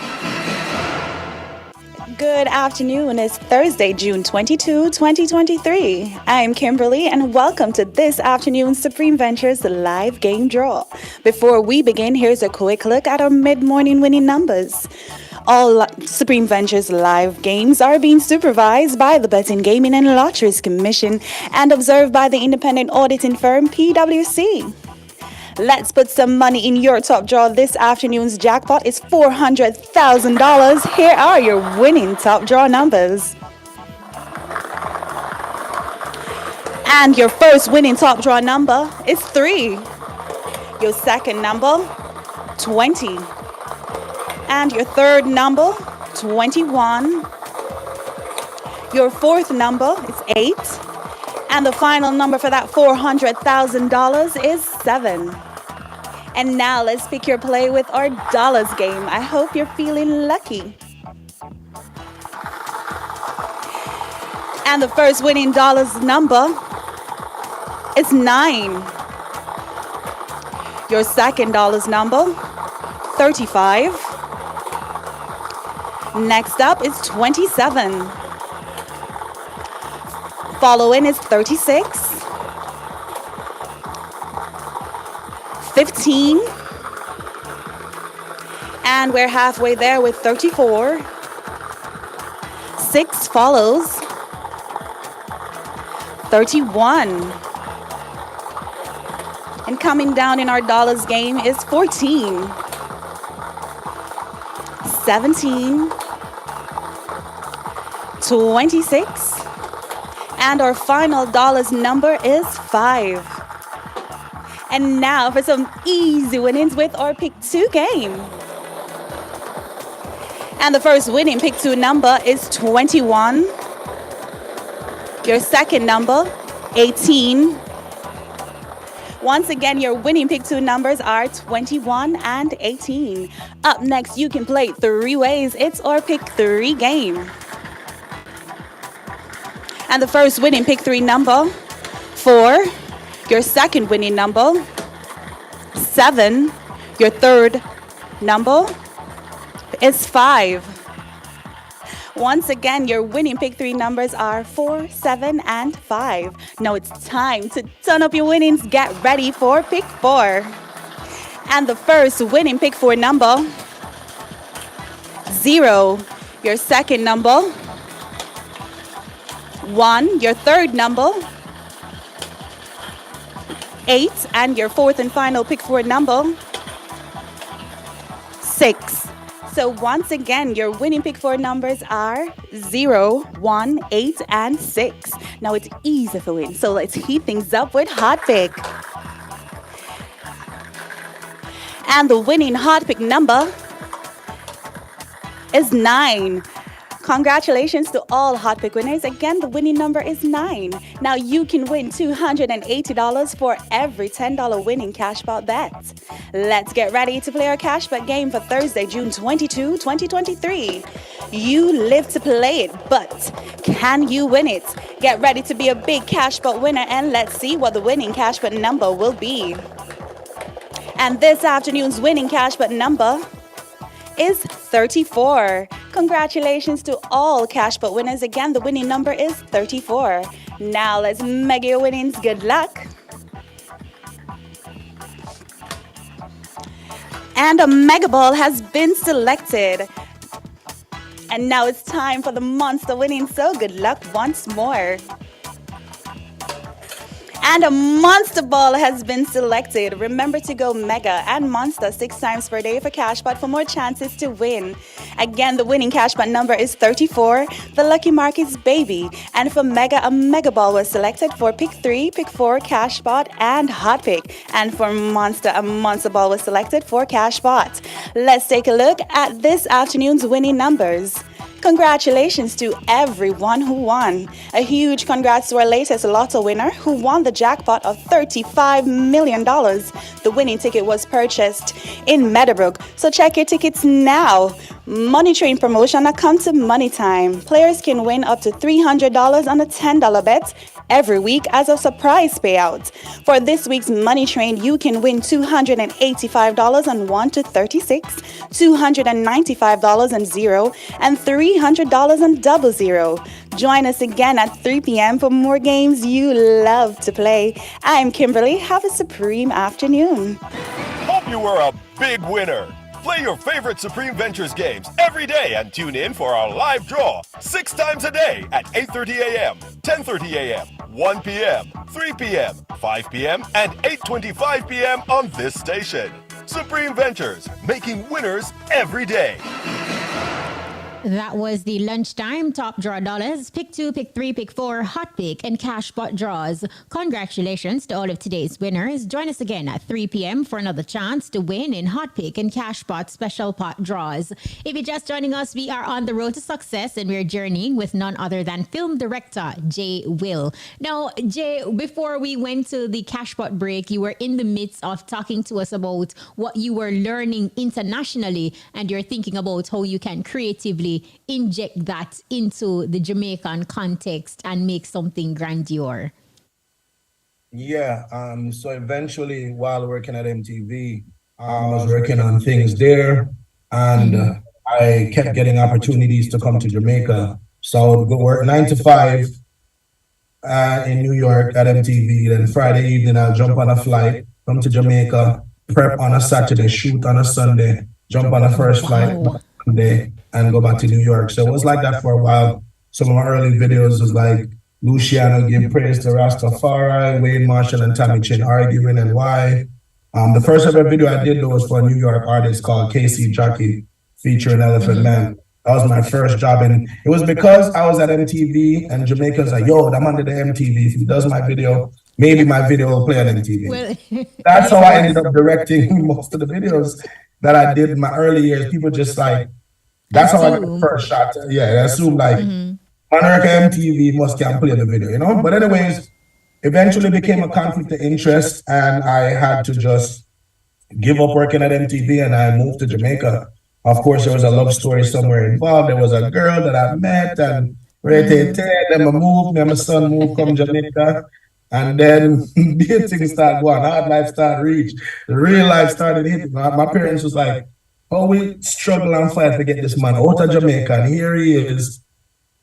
Good afternoon. It's Thursday, June 22, 2023. I'm Kimberly and welcome to this afternoon's Supreme Ventures live game draw. Before we begin, here's a quick look at our mid-morning winning numbers. All Supreme Ventures live games are being supervised by the Betting, Gaming and Lotteries Commission and observed by the independent auditing firm PwC. Let's put some money in your top draw. This afternoon's jackpot is $400,000. Here are your winning top draw numbers. And your first winning top draw number is 3. Your second number, 20. And your third number, 21. Your fourth number is 8. And the final number for that $400,000 is 7. And now let's pick your play with our dollars game. I hope you're feeling lucky. And the first winning dollars number is 9. Your second dollars number, 35. Next up is 27. Following is 36. 15. And we're halfway there with 34. 6 follows. 31. And coming down in our dollars game is 14. 17. 26. And our final dollars number is 5. And now for some easy winnings with our Pick 2 game. And the first winning Pick 2 number is 21. Your second number, 18. Once again, your winning Pick 2 numbers are 21 and 18. Up next, you can play 3 ways. It's our Pick 3 game. And the first winning Pick 3 number, 4. Your second winning number, 7. Your third number is 5. Once again, your winning Pick 3 numbers are 4, 7, and 5. Now it's time to turn up your winnings. Get ready for Pick 4. And the first winning Pick 4 number, 0. Your second number, 1. Your third number, 8. And your fourth and final Pick 4 number, 6. So once again, your winning Pick 4 numbers are 0, 1, 8, and 6. Now it's easy to win, so let's heat things up with Hot Pick. And the winning Hot Pick number is 9. Congratulations to all Hot Pick winners. Again, the winning number is 9. Now you can win $280 for every $10 winning Cashbot bet. Let's get ready to play our Cashbot game for Thursday, June 22, 2023. You live to play it, but can you win it? Get ready to be a big Cashbot winner, and let's see what the winning Cashbot number will be. And this afternoon's winning Cashbot number is 34. Congratulations to all Cashbot winners. Again, the winning number is 34. Now let's mega your winnings. Good luck. And a mega ball has been selected. And now it's time for the monster winning. So good luck once more. And a monster ball has been selected. Remember to go mega and monster 6 times per day for Cashbot for more chances to win. Again, the winning Cashbot number is 34. The lucky mark is baby. And for mega, a mega ball was selected for pick 3, pick 4, Cashbot, and hot pick. And for monster, a monster ball was selected for Cashbot. Let's take a look at this afternoon's winning numbers. Congratulations to everyone who won. A huge congrats to our latest lotto winner who won the jackpot of $35 million. The winning ticket was purchased in Meadowbrook, so check your tickets now. Money Train promotion now come to Money Time. Players can win up to $300 on a $10 bet every week as a surprise payout. For this week's Money Train, you can win $285 on 1 to 36, $295 on 0, and $300 on 00. Join us again at 3 p.m. for more games you love to play. I'm Kimberly. Have a supreme afternoon. Hope you were a big winner. Play your favorite Supreme Ventures games every day and tune in for our live draw 6 times a day at 8:30 a.m., 10:30 a.m., 1 p.m., 3 p.m., 5 p.m., and 8:25 p.m. on this station. Supreme Ventures, making winners every day. That was the lunchtime top draw dollars, pick 2, pick 3, pick 4, hot pick, and Cashbot draws. Congratulations to all of today's winners. Join us again at 3 p.m. for another chance to win in hot pick and Cashbot special pot draws. If you're just joining us, we are on the road to success and we're journeying with none other than film director Jay Will. Now, Jay, before we went to the Cashbot break, you were in the midst of talking to us about what you were learning internationally, and you're thinking about how you can creatively inject that into the Jamaican context and make something grandeur. Yeah, so eventually while working at MTV, I was working on things there, and I kept getting opportunities to come to Jamaica. So I would go work 9 to 5 in New York at MTV. Then Friday evening, I'll jump on a flight, come to Jamaica, prep on a Saturday, shoot on a Sunday, jump on a first flight Monday, and go back to New York. So it was like that for a while. Some of my early videos was like Luciano give praise to Rastafari, Wayne Marshall and Tommy Chin arguing and why. The first ever video I did though was for a New York artist called KC Jockey featuring Elephant Man. That was my first job, and it was because I was at MTV and Jamaicans like, yo, I'm under the MTV. If he does my video, maybe my video will play on MTV. Well, that's how I ended up directing most of the videos that I did in my early years. People just like, that's how I got the first shot. Yeah, I assumed like, America MTV must can play the video, you know? But anyways, eventually became a conflict of interest, and I had to just give up working at MTV and I moved to Jamaica. Of course, there was a love story somewhere involved. There was a girl that I met, and then I moved, my son moved from Jamaica. And then the things started going, hard life started reach. The real life started hitting. My parents was like, oh, we struggle and fight to get this man out of Jamaica. And here he is,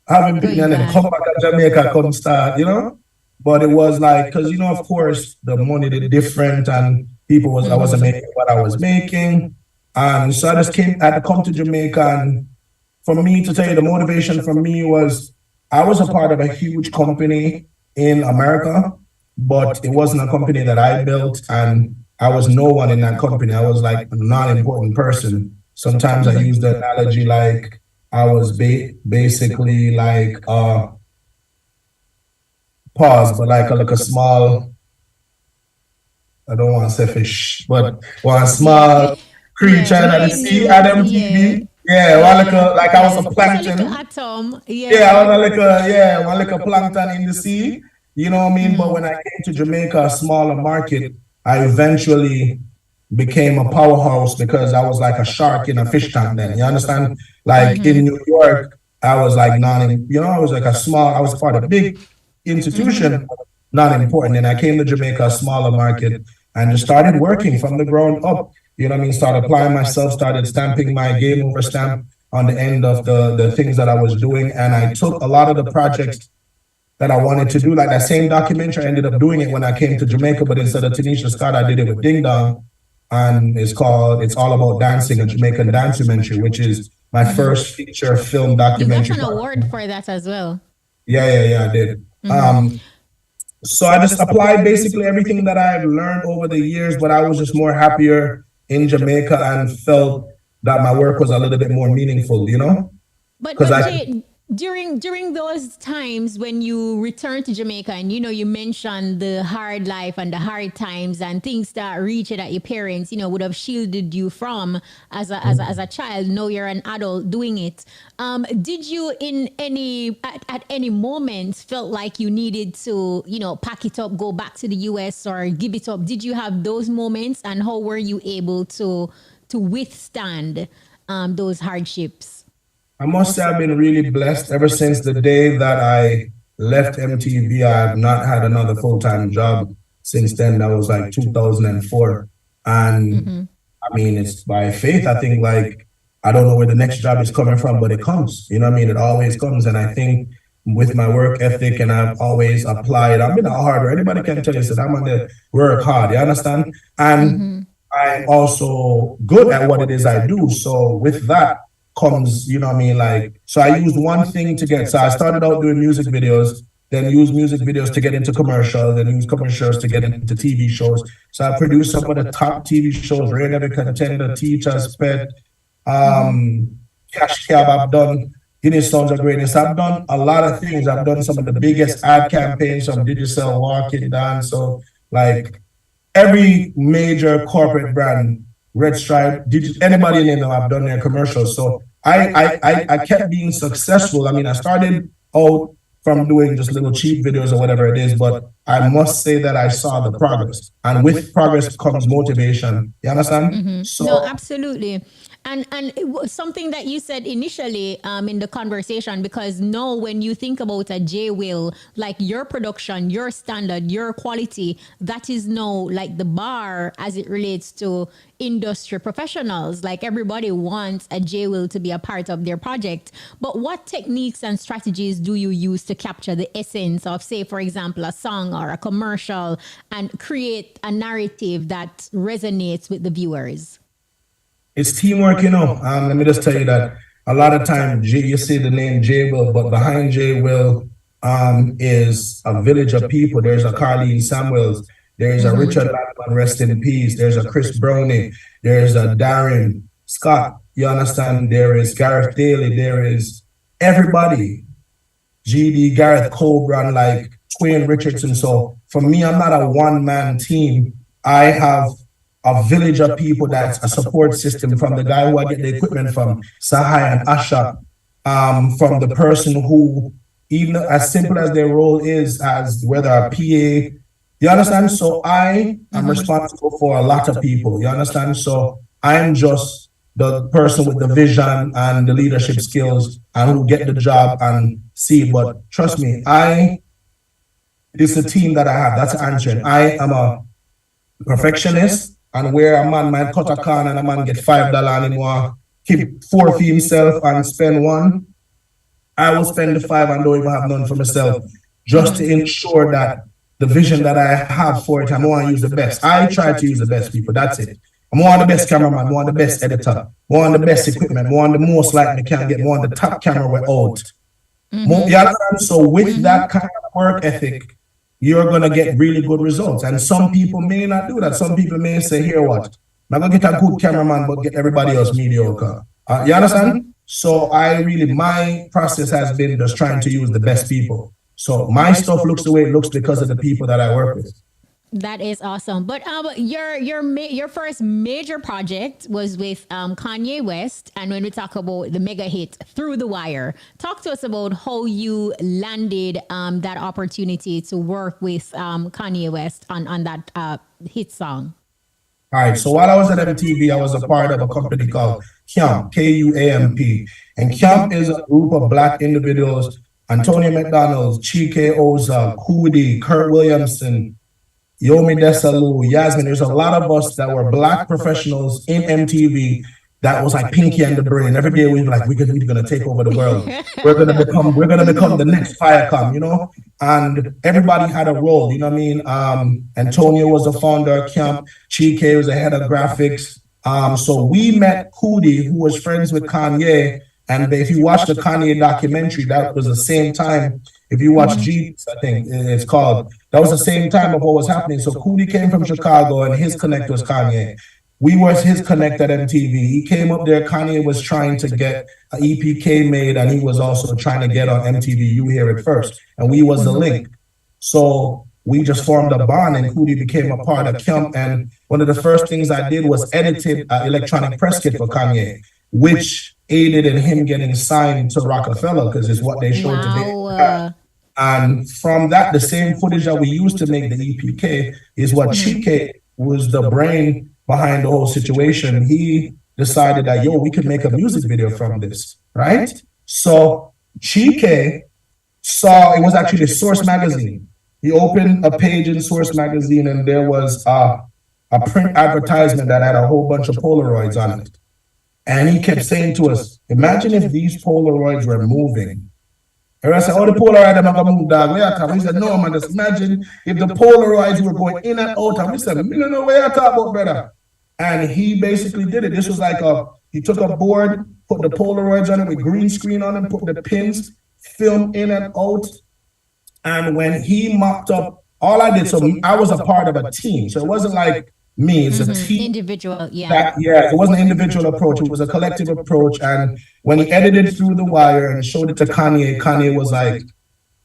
having been and then come back to Jamaica, come start, you know? But it was like, because, you know, of course, the money did different and people was, I wasn't making what I was making. So I just had to come to Jamaica. And for me, to tell you, the motivation for me was, I was a part of a huge company in America, but it wasn't a company that I built, and I was no one in that company. I was like a non-important person. Sometimes I use the analogy like I was basically like pause, but like a small, I don't want to say fish, but one small creature that you see at MTV. Yeah, one little, like I was a plankton. Little atom. Yeah, I was one little plankton in the sea. You know what I mean? But when I came to Jamaica, a smaller market, I eventually became a powerhouse because I was like a shark in a fish tank then. You understand? Like in New York, I was like I was like I was part of a big institution, not important. And I came to Jamaica, a smaller market, and just started working from the ground up. You know what I mean? Started applying myself, started stamping my game over stamp on the end of the things that I was doing. And I took a lot of the projects that I wanted to do, like that same documentary. I ended up doing it when I came to Jamaica, but instead of Tanisha Scott, I did it with Ding Dong. And it's All About Dancing, a Jamaican documentary, which is my first feature film documentary. You got an award for that as well. Yeah, I did. So I just applied basically everything that I've learned over the years, but I was just more happier in Jamaica and felt that my work was a little bit more meaningful, you know? But during those times when you returned to Jamaica and you mentioned the hard life and the hard times and things that reached that your parents would have shielded you from as a child. Now you're an adult doing it. Did you at any moment felt like you needed to pack it up, go back to the US or give it up? Did you have those moments, and how were you able to withstand those hardships? I must say I've been really blessed ever since the day that I left MTV. I have not had another full-time job since then. That was like 2004. And I mean, it's by faith. I think like, I don't know where the next job is coming from, but it comes, you know what I mean? It always comes. And I think with my work ethic, and I've always applied, I've been a harder. Anybody can tell you that I'm on the work hard, you understand? And I'm also good at what it is I do. So with that, comes, you know what I mean? Like, so I used one thing to get, so I started out doing music videos, then used music videos to get into commercials, then used commercials to get into TV shows. So I produced some of the top TV shows, Rain Every Contender, Teachers Pet, Cash Cab. I've done Guinness Sounds of Greatness. I've done a lot of things. I've done some of the biggest ad campaigns from Digicel, Walking Down. So like every major corporate brand, Red Stripe, anybody in them, I've done their commercials. So I kept being successful. I mean, I started out from doing just little cheap videos or whatever it is, but I must say that I saw the progress. And with progress comes motivation. You understand? So, no, absolutely. And it was something that you said initially in the conversation, because now when you think about a J Will, like your production, your standard, your quality, that is now like the bar as it relates to industry professionals. Like everybody wants a J Will to be a part of their project. But what techniques and strategies do you use to capture the essence of, say, for example, a song or a commercial and create a narrative that resonates with the viewers? It's teamwork, you know. Let me just tell you that a lot of times you see the name J Will, but behind J Will is a village of people. There's a Carleen Samuels, there's a Richard Lattman, rest in peace. There's a Chris Browning, there's a Darren Scott. You understand? There is Gareth Daly, there is everybody. GD, Gareth Coburn, like Twain Richardson. So for me, I'm not a one-man team. I have a village of people that's a support system, from the guy who I get the equipment from, Sahai and Asha, from the person who, even as simple as their role is, as whether a PA, you understand? So I am responsible for a lot of people, you understand? So I'm just the person with the vision and the leadership skills and who get the job and see. But trust me, it's a team that I have. That's answering. I am a perfectionist. And where a man might cut a can and a man get $5 and he want keep 4 for himself and spend 1, I will spend the 5 and don't even have none for myself, just to ensure that the vision that I have for it, I want to use the best. I try to use the best people, that's it. I want the best cameraman, I want the best editor, I want the best equipment, I want the most light I can get, I want the top camera we're out. So with that kind of work ethic, you're going to get really good results. And some people may not do that. Some people may say, here what? I'm going to get a good cameraman, but get everybody else mediocre. You understand? So my process has been just trying to use the best people. So my stuff looks the way it looks because of the people that I work with. That is awesome. But your first major project was with Kanye West, and when we talk about the mega hit Through the Wire, talk to us about how you landed that opportunity to work with Kanye West on that hit song. All right, so while I was at MTV, I was a part of a company called KUAMP, K-U-A-M-P. And KUAMP is a group of Black individuals, Antonio McDonald, Chike Oza, Coodie, Kurt Williamson, Yomi Desalu, Yasmin. There's a lot of us that were Black professionals in MTV that was like Pinky and the Brain. Every day we were like, we're gonna take over the world. We're gonna become the next Firecom, you know? And everybody had a role, you know what I mean? Antonio was the founder of KUAMP, Chike was the head of graphics. So we met Coodie, who was friends with Kanye. And if you watch the Kanye documentary, that was the same time. If you watch Jeeps, I think it's called, that was the same time of what was happening. So Coodie came from Chicago and his connect was Kanye. We were his connect at MTV. He came up there. Kanye was trying to get an EPK made, and he was also trying to get on MTV You Hear It First. And we was the link. So we just formed a bond, and Coodie became a part of KUAMP. And one of the first things I did was edited an electronic press kit for Kanye, which aided in him getting signed to Rockefeller, because it's what they showed today. And from that, the same footage that we used to make the EPK is what Chike was the brain behind the whole situation. He decided that, yo, we could make a music video from this, right? So Chike saw, it was actually Source Magazine. He opened a page in Source Magazine, and there was a print advertisement that had a whole bunch of Polaroids on it. And he kept saying to us, imagine if these Polaroids were moving. And I said, oh, the Polaroid, I'm going to move, dog. Where I come? He said, no, man, just imagine if the Polaroids were going in and out. And we said, we don't know where I talk about, brother. And he basically did it. This was like he took a board, put the Polaroids on it with green screen on them, put the pins, film in and out. And when he mocked up, all I did, so I was a part of a team. So it wasn't like me, it's a team. Individual, yeah. It wasn't an individual approach, it was a collective approach. And when he edited Through the Wire and showed it to Kanye, Kanye was like,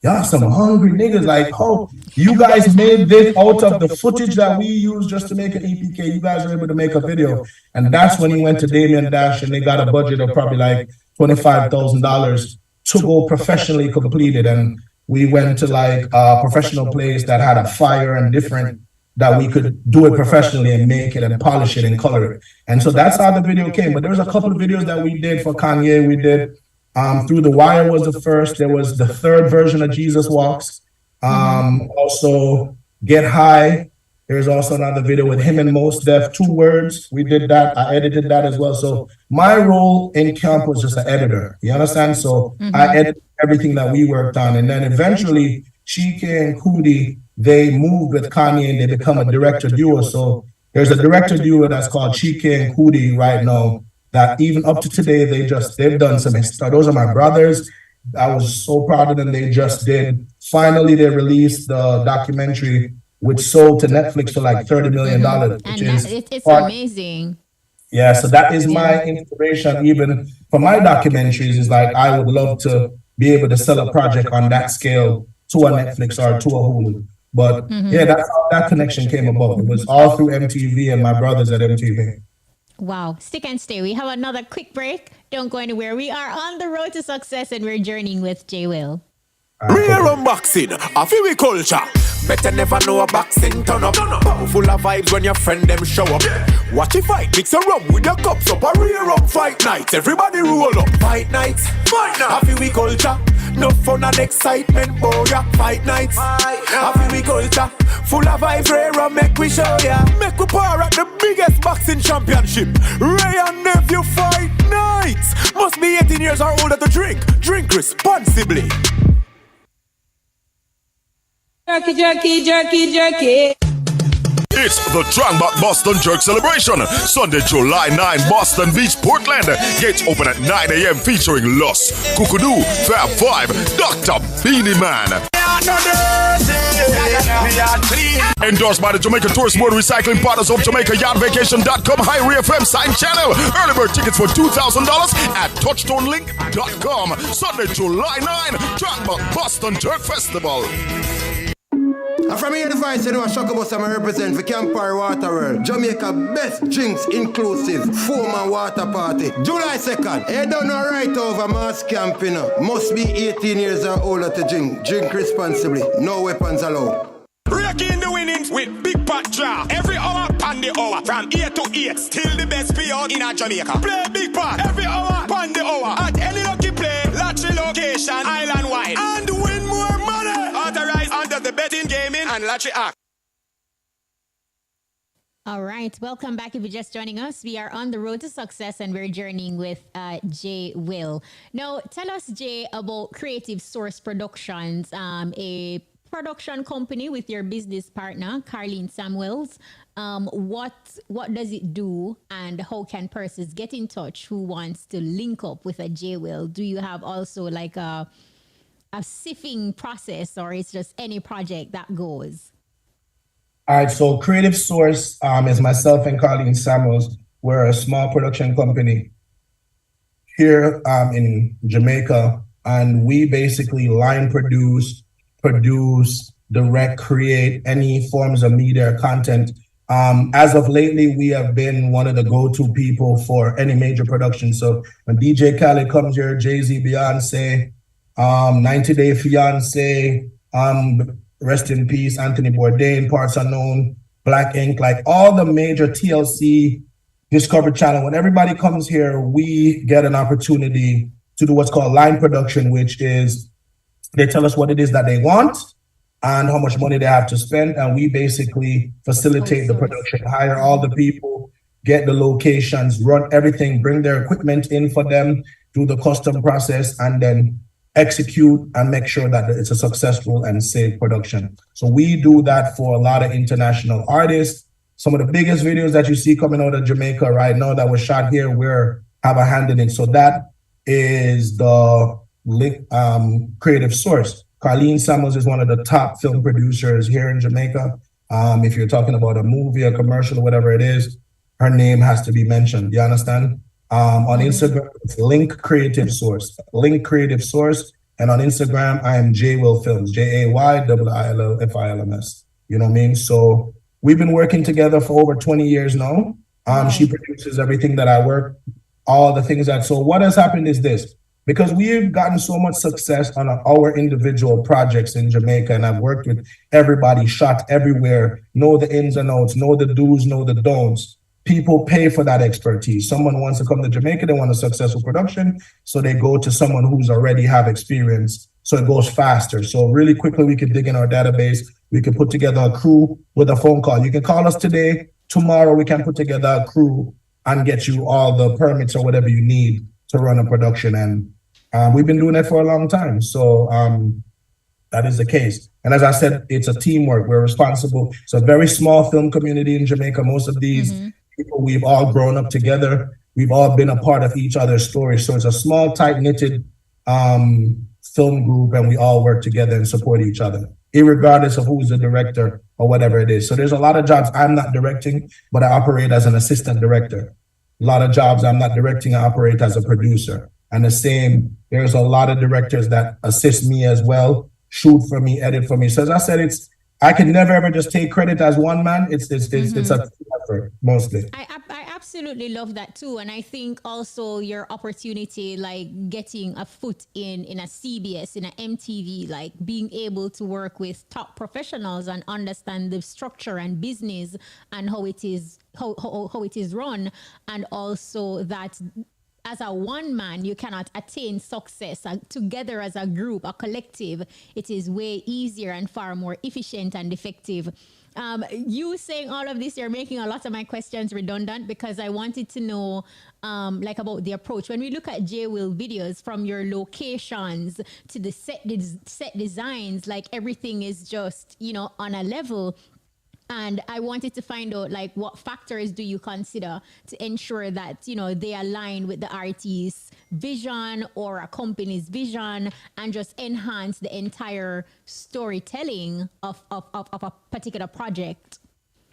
y'all some hungry niggas, like, oh, you guys made this out of the footage that we used just to make an EPK. You guys were able to make a video. And that's when he went to Damien Dash and they got a budget of probably like $25,000 to go professionally completed. And we went to like a professional place that had a fire and different, that we could do it professionally and make it and polish it and color it. And so that's how the video came. But there was a couple of videos that we did for Kanye. We did Through the Wire was the first. There was the third version of Jesus Walks. Also Get High. There's also another video with him and Mos Def, 2 words. We did that. I edited that as well. So my role in KUAMP was just an editor. You understand? So I edited everything that we worked on. And then eventually Chike and Coodie, they moved with Kanye and they become a director duo. So there's a director duo that's called Chike and Coodie right now, that even up to today, they've done some stuff. Those are my brothers. I was so proud of them. They just did. Finally, they released the documentary, which sold to Netflix for like $30 million. It's amazing. Yeah, so that is my inspiration, even for my documentaries, is like, I would love to be able to sell a project on that scale to a Netflix or to a Hulu. But yeah, that's how that connection came about. It was all through MTV and my brothers at MTV. Wow. Stick and stay. We have another quick break. Don't go anywhere. We are on the road to success and we're journeying with J. Will. Real unboxing, a feel culture. Better never know a boxing turn up. Full of vibes when your friend them show up. Watch it fight, mix a rum with your cups up. A real rum fight nights, everybody roll up. Fight nights, a feel culture. No fun and excitement, boy, yeah. Fight nights, a feel culture. Full of vibes, rare rum, make we show ya. Make we par at the biggest boxing championship. Ray and nephew fight nights. Must be 18 years or older to drink. Drink responsibly. Jerky, jerky, jerky, jerky. It's the Trangbach Boston Jerk Celebration. Sunday, July 9, Boston Beach, Portland. Gates open at 9 a.m. featuring Luss, Kukudu, Fab 5, Dr. Beanie Man. Endorsed by the Jamaica Tourist Board, Recycling Partners of Jamaica, YardVacation.com, High FM sign channel. Early bird tickets for $2,000 at touchstonelink.com. Sunday, July 9, Trangbach Boston Jerk Festival. And from here, the vice, you know, Shokabos, I represent for Campfire Water World, Jamaica best drinks inclusive foam and water party. July 2nd, head down right over Mass Camp, you know. Must be 18 years or older to drink. Drink responsibly. No weapons allowed. Breaking the winnings with Big Pot Draw. Every hour on the hour. From 8 to 8. Still the best payout in Jamaica. Play Big Pot. Every hour on the hour. At any lucky play. Lottery location. Island wide. And win more money. Authorized under the Betting, Gaming and Lottery Act. All right, welcome back. If you're just joining us, we are on the road to success and we're journeying with Jay Will. Now, tell us, Jay, about Creative Source Productions, a production company with your business partner, Carleen Samuels. What does it do, and how can persons get in touch who wants to link up with a Jay Will? Do you have also like a sifting process, or it's just any project that goes? All right, so Creative Source is myself and Carleen Samuels. We're a small production company here in Jamaica, and we basically line produce, direct, create any forms of media content. As of lately, we have been one of the go-to people for any major production. So when DJ Khaled comes here, Jay-Z, Beyonce, 90 Day Fiance, rest in peace, Anthony Bourdain, Parts Unknown, Black Ink, like all the major TLC, Discovery Channel. When everybody comes here, we get an opportunity to do what's called line production, which is they tell us what it is that they want and how much money they have to spend. And we basically facilitate the production, hire all the people, get the locations, run everything, bring their equipment in for them, do the custom process, and then execute and make sure that it's a successful and safe production. So we do that for a lot of international artists. Some of the biggest videos that you see coming out of Jamaica right now that was shot here, we have a hand in it. So that is the Creative Source. Carleen Samuels is one of the top film producers here in Jamaica. If you're talking about a movie, a commercial, or whatever it is, her name has to be mentioned. You understand? On Instagram, it's Link Creative Source. Link Creative Source. And on Instagram, I am Jay Will Films. JAYWILLFILMS. You know what I mean? So we've been working together for over 20 years now. She produces everything that I work, all the things that. So what has happened is this. Because we've gotten so much success on our individual projects in Jamaica, and I've worked with everybody, shot everywhere, know the ins and outs, know the do's, know the don'ts. People pay for that expertise. Someone wants to come to Jamaica, they want a successful production, so they go to someone who's already have experience, so it goes faster. So really quickly, we can dig in our database. We can put together a crew with a phone call. You can call us today. Tomorrow, we can put together a crew and get you all the permits or whatever you need to run a production. And we've been doing that for a long time. So that is the case. And as I said, it's a teamwork. We're responsible. It's a very small film community in Jamaica. Most of these people, we've all grown up together. We've all been a part of each other's stories. So it's a small, tight-knitted film group, and we all work together and support each other, irregardless of who's the director or whatever it is. So there's a lot of jobs I'm not directing, but I operate as an assistant director. A lot of jobs I'm not directing, I operate as a producer. And the same, there's a lot of directors that assist me as well, shoot for me, edit for me. So as I said, I can never ever just take credit as one man. It's a team effort mostly. I absolutely love that too. And I think also your opportunity, like getting a foot in a CBS, in a MTV, like being able to work with top professionals and understand the structure and business and how it is run, and also that as a one man, you cannot attain success. Together as a group, a collective, it is way easier and far more efficient and effective. You saying all of this, you're making a lot of my questions redundant, because I wanted to know like about the approach. When we look at Jay Will videos, from your locations to the set designs, like everything is just, on a level. And I wanted to find out, like, what factors do you consider to ensure that, they align with the artist's vision or a company's vision and just enhance the entire storytelling of a particular project?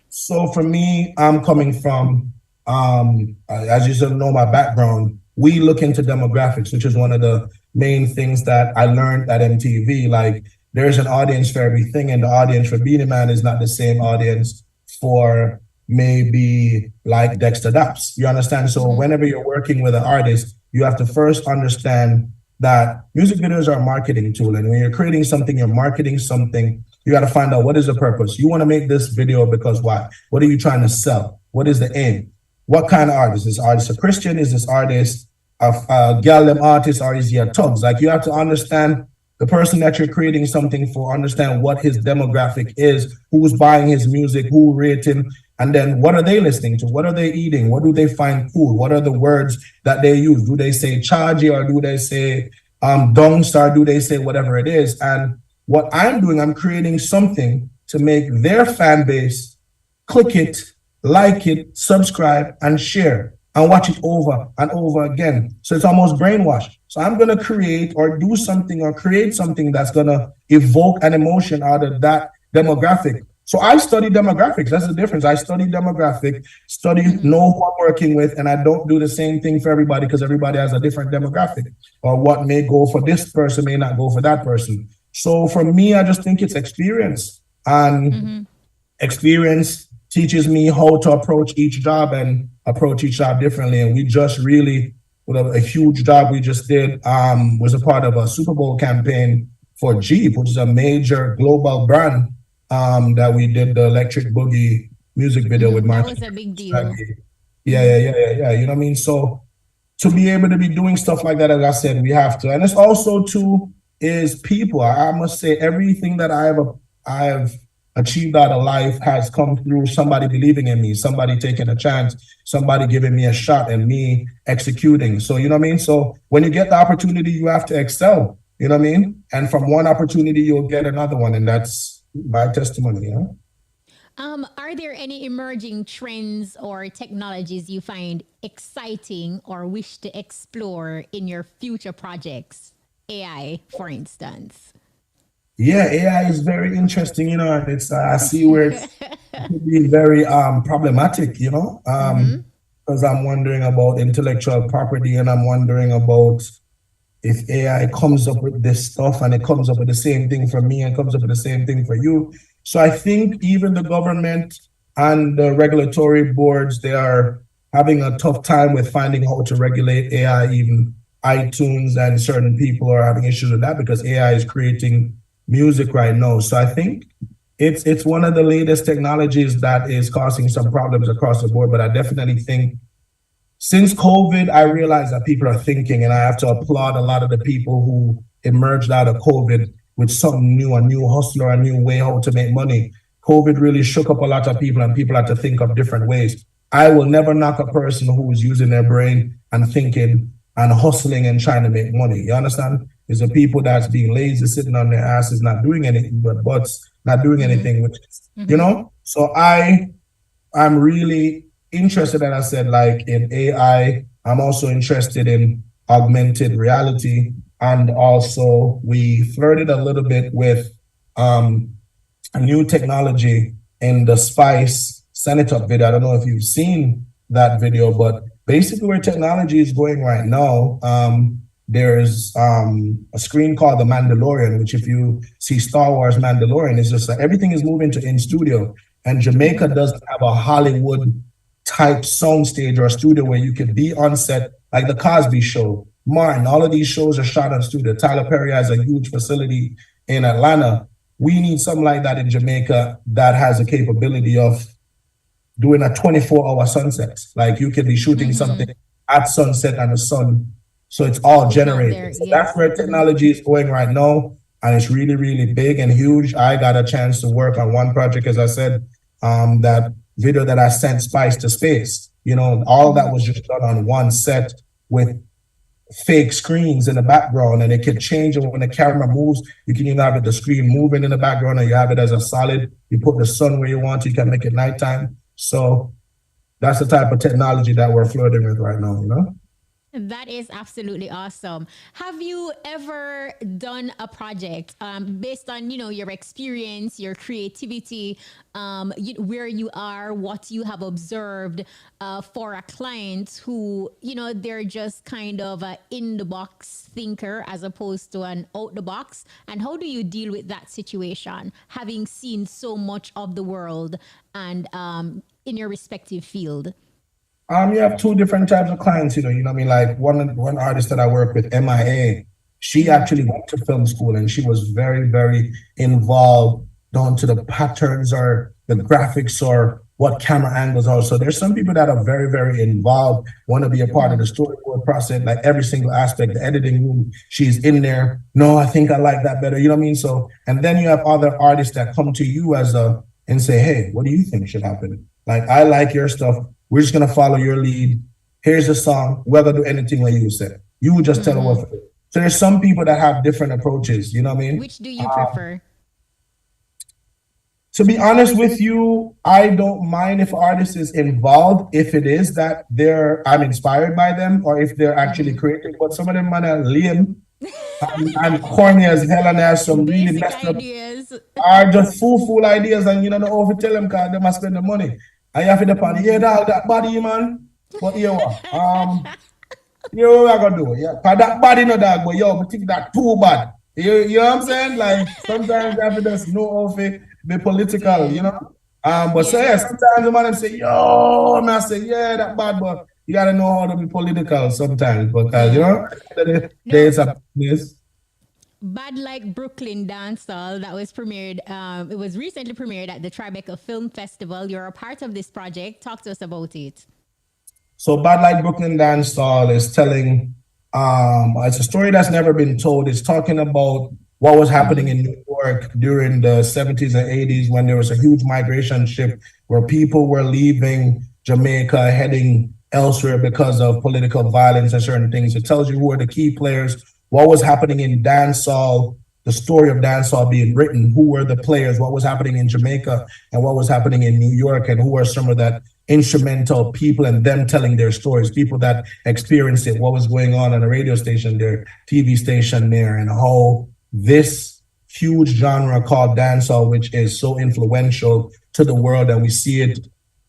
So for me, I'm coming from, as you sort of know my background, we look into demographics, which is one of the main things that I learned at MTV. Like, there's an audience for everything, and the audience for Beenie Man is not the same audience for maybe like Dexter Daps. You understand? So whenever you're working with an artist, you have to first understand that music videos are a marketing tool. And when you're creating something, you're marketing something, you got to find out what is the purpose. You want to make this video because why? What are you trying to sell? What is the aim? What kind of artist? Is this artist a Christian? Is this artist a Gallem artist, or is he a Tugs? Like, you have to understand the person that you're creating something for, understand what his demographic is, who's buying his music, who rate him, and then what are they listening to? What are they eating? What do they find cool? What are the words that they use? Do they say chargy, or do they say dongstar? Do they say whatever it is? And what I'm doing, I'm creating something to make their fan base click it, like it, subscribe, and share, and watch it over and over again. So it's almost brainwashed. So I'm going to create or do something or create something that's going to evoke an emotion out of that demographic. So I study demographics. That's the difference. I study demographic, know who I'm working with, and I don't do the same thing for everybody, because everybody has a different demographic, or what may go for this person may not go for that person. So for me, I just think it's experience, and experience teaches me how to approach each job and approach each job differently. And we just really, with a huge job we just did, was a part of a Super Bowl campaign for Jeep, which is a major global brand, that we did the Electric Boogie music video with Martin. That was a big deal. Yeah. You know what I mean? So to be able to be doing stuff like that, as I said, we have to. And it's also is people. I must say, everything that I've achieved out of life has come through somebody believing in me, somebody taking a chance, somebody giving me a shot, and me executing. So, you know what I mean? So when you get the opportunity, you have to excel, you know what I mean? And from one opportunity, you'll get another one. And that's my testimony, yeah? Are there any emerging trends or technologies you find exciting or wish to explore in your future projects? AI, for instance. Yeah, AI is very interesting, you know, and it's I see where it could be very problematic, you know, because I'm wondering about intellectual property, and I'm wondering about if AI comes up with this stuff and it comes up with the same thing for me and comes up with the same thing for you. So I think even the government and the regulatory boards, they are having a tough time with finding how to regulate AI. Even iTunes and certain people are having issues with that, because AI is creating music right now. So I think it's one of the latest technologies that is causing some problems across the board. But I definitely think since COVID, I realized that people are thinking, and I have to applaud a lot of the people who emerged out of COVID with something new, a new hustler, a new way how to make money. COVID really shook up a lot of people, and people had to think of different ways. I will never knock a person who is using their brain and thinking and hustling and trying to make money. You understand? It's the people that's being lazy, sitting on their asses, not doing anything, but butts, not doing anything, which is, you know? So I'm really interested, as I said, like in AI. I'm also interested in augmented reality. And also we flirted a little bit with a new technology in the Spice Senator video. I don't know if you've seen that video, but basically where technology is going right now, there's a screen called The Mandalorian, which if you see Star Wars Mandalorian, it's just like everything is moving to in studio. And Jamaica doesn't have a Hollywood type soundstage or a studio where you can be on set, like The Cosby Show, Martin, all of these shows are shot on studio. Tyler Perry has a huge facility in Atlanta. We need something like that in Jamaica that has a capability of doing a 24-hour sunset. Like you can be shooting something at sunset and the sun. So it's all generated. So that's where technology is going right now. And it's really, really big and huge. I got a chance to work on one project, as I said, that video that I sent Spice to Space. You know, all that was just done on one set with fake screens in the background, and it can change. And when the camera moves, you can even have the screen moving in the background, or you have it as a solid. You put the sun where you want to, you can make it nighttime. So that's the type of technology that we're flirting with right now, you know? That is absolutely awesome. Have you ever done a project based on your experience, your creativity, where you are, what you have observed for a client who they're just kind of a in the box thinker as opposed to an out the box? And how do you deal with that situation, having seen so much of the world and in your respective field? You have two different types of clients, you know what I mean? Like one artist that I work with, MIA, she actually went to film school and she was very, very involved down to the patterns or the graphics or what camera angles are. So there's some people that are very, very involved, want to be a part of the storyboard process, like every single aspect, the editing room, she's in there. No, I think I like that better. You know what I mean? So, and then you have other artists that come to you and say, hey, what do you think should happen? Like, I like your stuff. We're just going to follow your lead. Here's the song. We're going to do anything like you said. You would just tell them what. So there's some people that have different approaches. You know what I mean? Which do you prefer? To be honest with you, I don't mind if an artist is involved, if it is that I'm inspired by them or if they're actually creative. But some of them are lame. I'm corny as hell and they have some really messed up ideas. Are just fool ideas and you don't know how to tell them because they must spend the money. And you have to depend, dog, that body, man. But you what? You know what I'm gonna do? Yeah, cause that body no dog, but I think that too bad. You know what I'm saying? Like sometimes you have to just know how to be political, you know. But sometimes the man say, yo, man say, yeah, that bad, but you gotta know how to be political sometimes because there's a place. Bad Like Brooklyn Dancehall that was premiered. It was recently premiered at the Tribeca Film Festival. You're a part of this project. Talk to us about it. So Bad Like Brooklyn Dancehall is telling, it's a story that's never been told. It's talking about what was happening in New York during the 70s and 80s when there was a huge migration shift where people were leaving Jamaica, heading elsewhere because of political violence and certain things. It tells you who are the key players, what was happening in dancehall, the story of dancehall being written, who were the players, what was happening in Jamaica and what was happening in New York, and who are some of that instrumental people and them telling their stories, people that experienced it, what was going on a radio station there, TV station there, and how this huge genre called dancehall, which is so influential to the world, and we see it,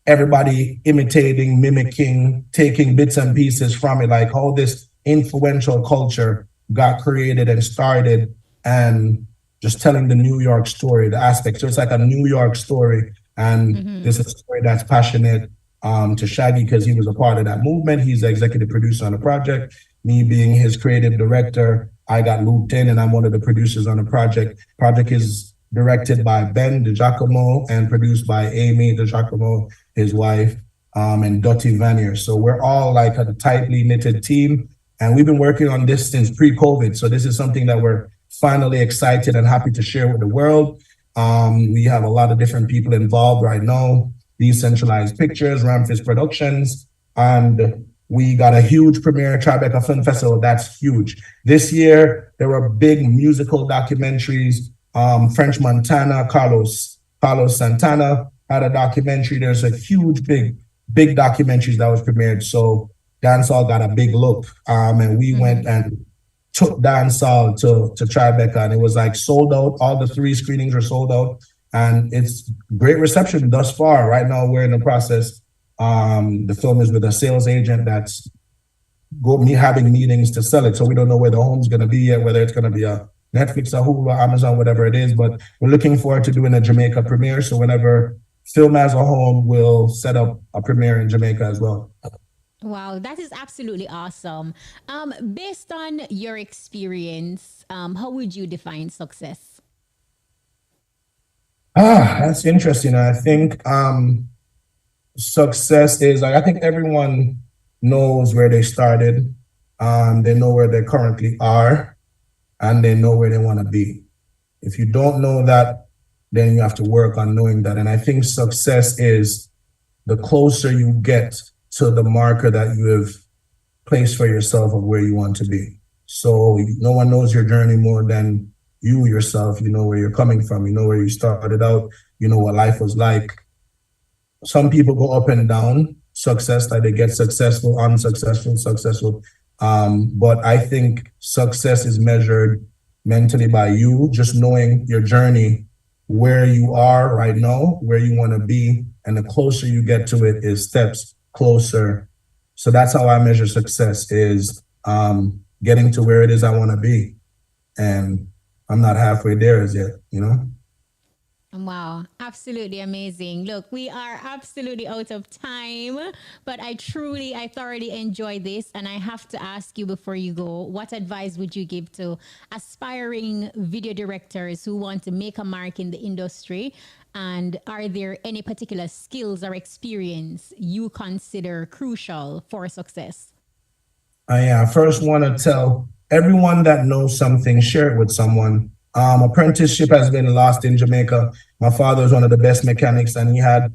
everybody imitating, mimicking, taking bits and pieces from it, like how this influential culture got created and started, and just telling the New York story, the aspect. So it's like a New York story, and this is a story that's passionate to Shaggy because he was a part of that movement. He's the executive producer on the project. Me being his creative director, I got looped in, and I'm one of the producers on the project. Project is directed by Ben DiGiacomo and produced by Amy DiGiacomo, his wife, and Dottie Vanier. So we're all like a tightly knitted team. And we've been working on this since pre-COVID. So this is something that we're finally excited and happy to share with the world. We have a lot of different people involved right now. Decentralized Pictures, Ramfis Productions, and we got a huge premiere at Tribeca Film Festival. That's huge. This year, there were big musical documentaries. French Montana, Carlos Santana had a documentary. There's a huge, big documentaries that was premiered. So dancehall got a big look, and we went and took dancehall to Tribeca, and it was like sold out. All the 3 screenings are sold out, and it's great reception thus far. Right now, we're in the process. The film is with a sales agent that's having meetings to sell it, so we don't know where the home's going to be yet, whether it's going to be a Netflix, or Hulu, or Amazon, whatever it is. But we're looking forward to doing a Jamaica premiere. So whenever film has a home, we'll set up a premiere in Jamaica as well. Wow, that is absolutely awesome. Based on your experience, how would you define success? That's interesting. I think success is, I think everyone knows where they started. They know where they currently are, and they know where they want to be. If you don't know that, then you have to work on knowing that. And I think success is the closer you get to the marker that you have placed for yourself of where you want to be. So no one knows your journey more than you yourself. You know where you're coming from. You know where you started out. You know what life was like. Some people go up and down success, like they get successful, unsuccessful, successful, But I think success is measured mentally by you, just knowing your journey, where you are right now, where you want to be. And the closer you get to it is steps closer. So that's how I measure success, is getting to where it is I want to be. And I'm not halfway there as yet, you know? Wow, absolutely amazing. Look, we are absolutely out of time, but I thoroughly enjoyed this. And I have to ask you before you go, what advice would you give to aspiring video directors who want to make a mark in the industry? And are there any particular skills or experience you consider crucial for success? I first want to tell everyone that knows something, share it with someone. Apprenticeship has been lost in Jamaica. My father was one of the best mechanics, and he had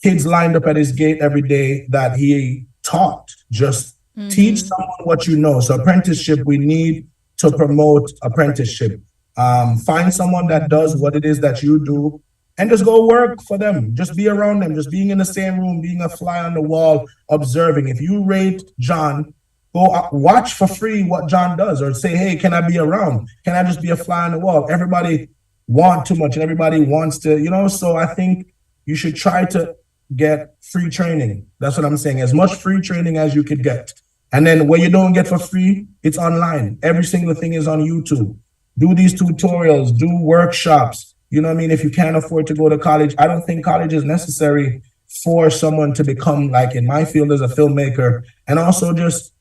kids lined up at his gate every day that he taught. Just teach someone what you know. So apprenticeship, we need to promote apprenticeship. Find someone that does what it is that you do and just go work for them. Just be around them, just being in the same room, being a fly on the wall, observing. If you rate John, go watch for free what John does, or say, hey, can I be around? Can I just be a fly on the wall? Everybody want too much and everybody wants to, you know, so I think you should try to get free training. That's what I'm saying. As much free training as you could get. And then what you don't get for free, it's online. Every single thing is on YouTube. Do these tutorials, do workshops. You know what I mean? If you can't afford to go to college, I don't think college is necessary for someone to become, like in my field as a filmmaker. And also just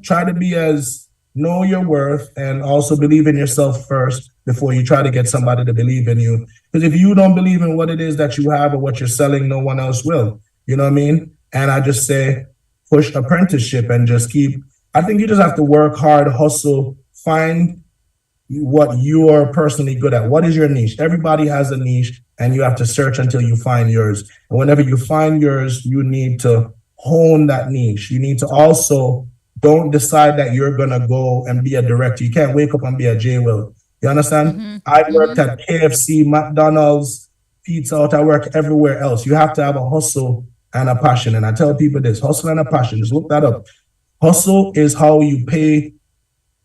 try to know your worth, and also believe in yourself first before you try to get somebody to believe in you. Because if you don't believe in what it is that you have or what you're selling, no one else will. You know what I mean? And I just say, push apprenticeship and just I think you just have to work hard, hustle, find what you are personally good at. What is your niche? Everybody has a niche, and you have to search until you find yours. And whenever you find yours, you need to hone that niche. You need to also don't decide that you're going to go and be a director. You can't wake up and be a J. Will. You understand? I worked at KFC, McDonald's, Pizza Hut. I work everywhere else. You have to have a hustle and a passion. And I tell people this, hustle and a passion. Just look that up. Hustle is how you pay,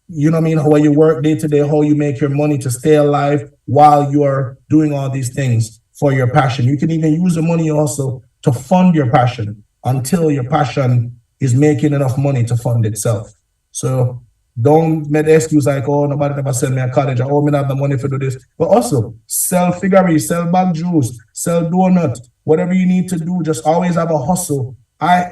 you know what I mean, how you work day to day, how you make your money to stay alive while you're doing all these things for your passion. You can even use the money also to fund your passion until your passion is making enough money to fund itself. So don't make the excuse like, oh, nobody never sent me a college, or oh, me not have the money to do this. But also sell figurine, sell bag juice, sell donut, whatever you need to do, just always have a hustle.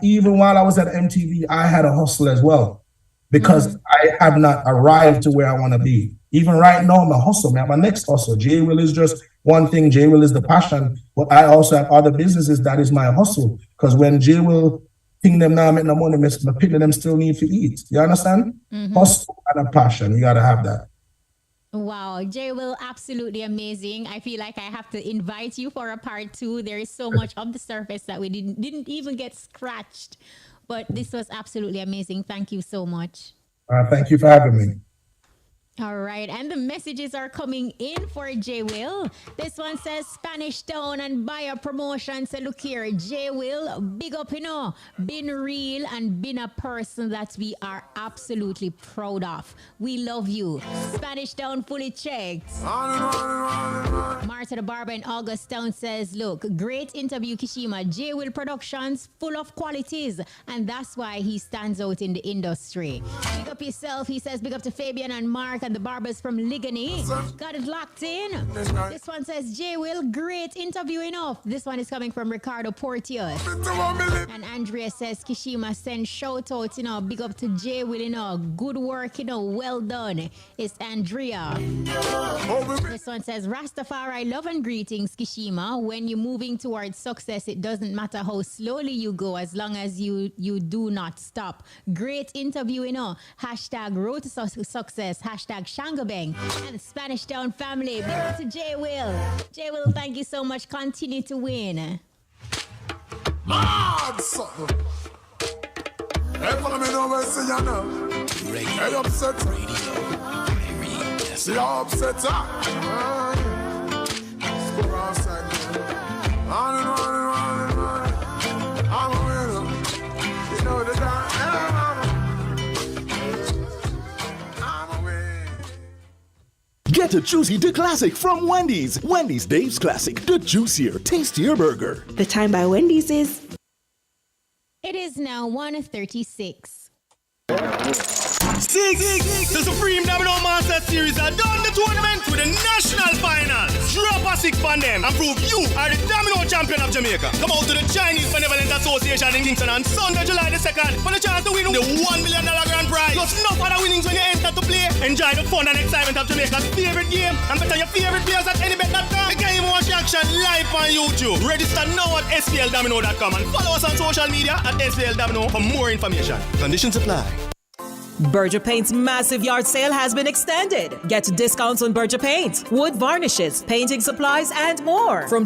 Even while I was at MTV, I had a hustle as well, because I have not arrived to where I want to be. Even right now, I'm a hustle, man. My next hustle, J. Will is just one thing. J. Will is the passion, but I also have other businesses that is my hustle. Because when J. Will think them now make no money, my people them still need to eat. You understand? Hustle and a passion. You gotta have that. Wow, J. Will, absolutely amazing. I feel like I have to invite you for a part 2. There is so much on the surface that we didn't even get scratched. But this was absolutely amazing. Thank you so much. Thank you for having me. All right, and the messages are coming in for J. Will. This one says, Spanish Town and Buyer Promotion. So look here, J. Will, big up, been real and been a person that we are absolutely proud of. We love you. Spanish Town fully checked. Martha the Barber in August Town says, look, great interview, Kishima. J. Will Productions, full of qualities, and that's why he stands out in the industry. Big up yourself, he says. Big up to Fabian and Mark and the Barbers from Ligony. Got it locked in. This one says, J. Will, great interview enough. This one is coming from Ricardo Portius. And Andrea says, Kishima, send shout out, big up to J. Will, good work, well done. It's Andrea. This one says, Rastafari, love and greetings, Kishima. When you're moving towards success, it doesn't matter how slowly you go, as long as you do not stop. Great interview, Hashtag road to success. Hashtag Shangabeng and the Spanish Town family. Big up to J. Will. J. Will, thank you so much. Continue to win. Mad something. Hey, follow me now, where see you now. Hey, upset. See how upset. Score outside. On. I'm a winner. You know the guy. Get a juicy the classic from Wendy's. Wendy's Dave's Classic, the juicier, tastier burger. The time by Wendy's is... It is now 1:36. The Supreme Domino Master Series are done the tournament with the national finals. Drop a 6 on them and prove you are the Domino champion of Jamaica. Come out to the Chinese Benevolent Association in Kingston on Sunday, July the 2nd for the chance to win the $1 million grand prize. Plus no other winnings when you enter to play. Enjoy the fun and excitement of Jamaica's favorite game and better your favorite players at any bet.com. The game watch action live on YouTube. Register now at SPLDomino.com and follow us on social media at SPL Domino for more information. Conditions apply. Berger Paint's massive yard sale has been extended. Get discounts on Berger Paint, wood varnishes, painting supplies, and more from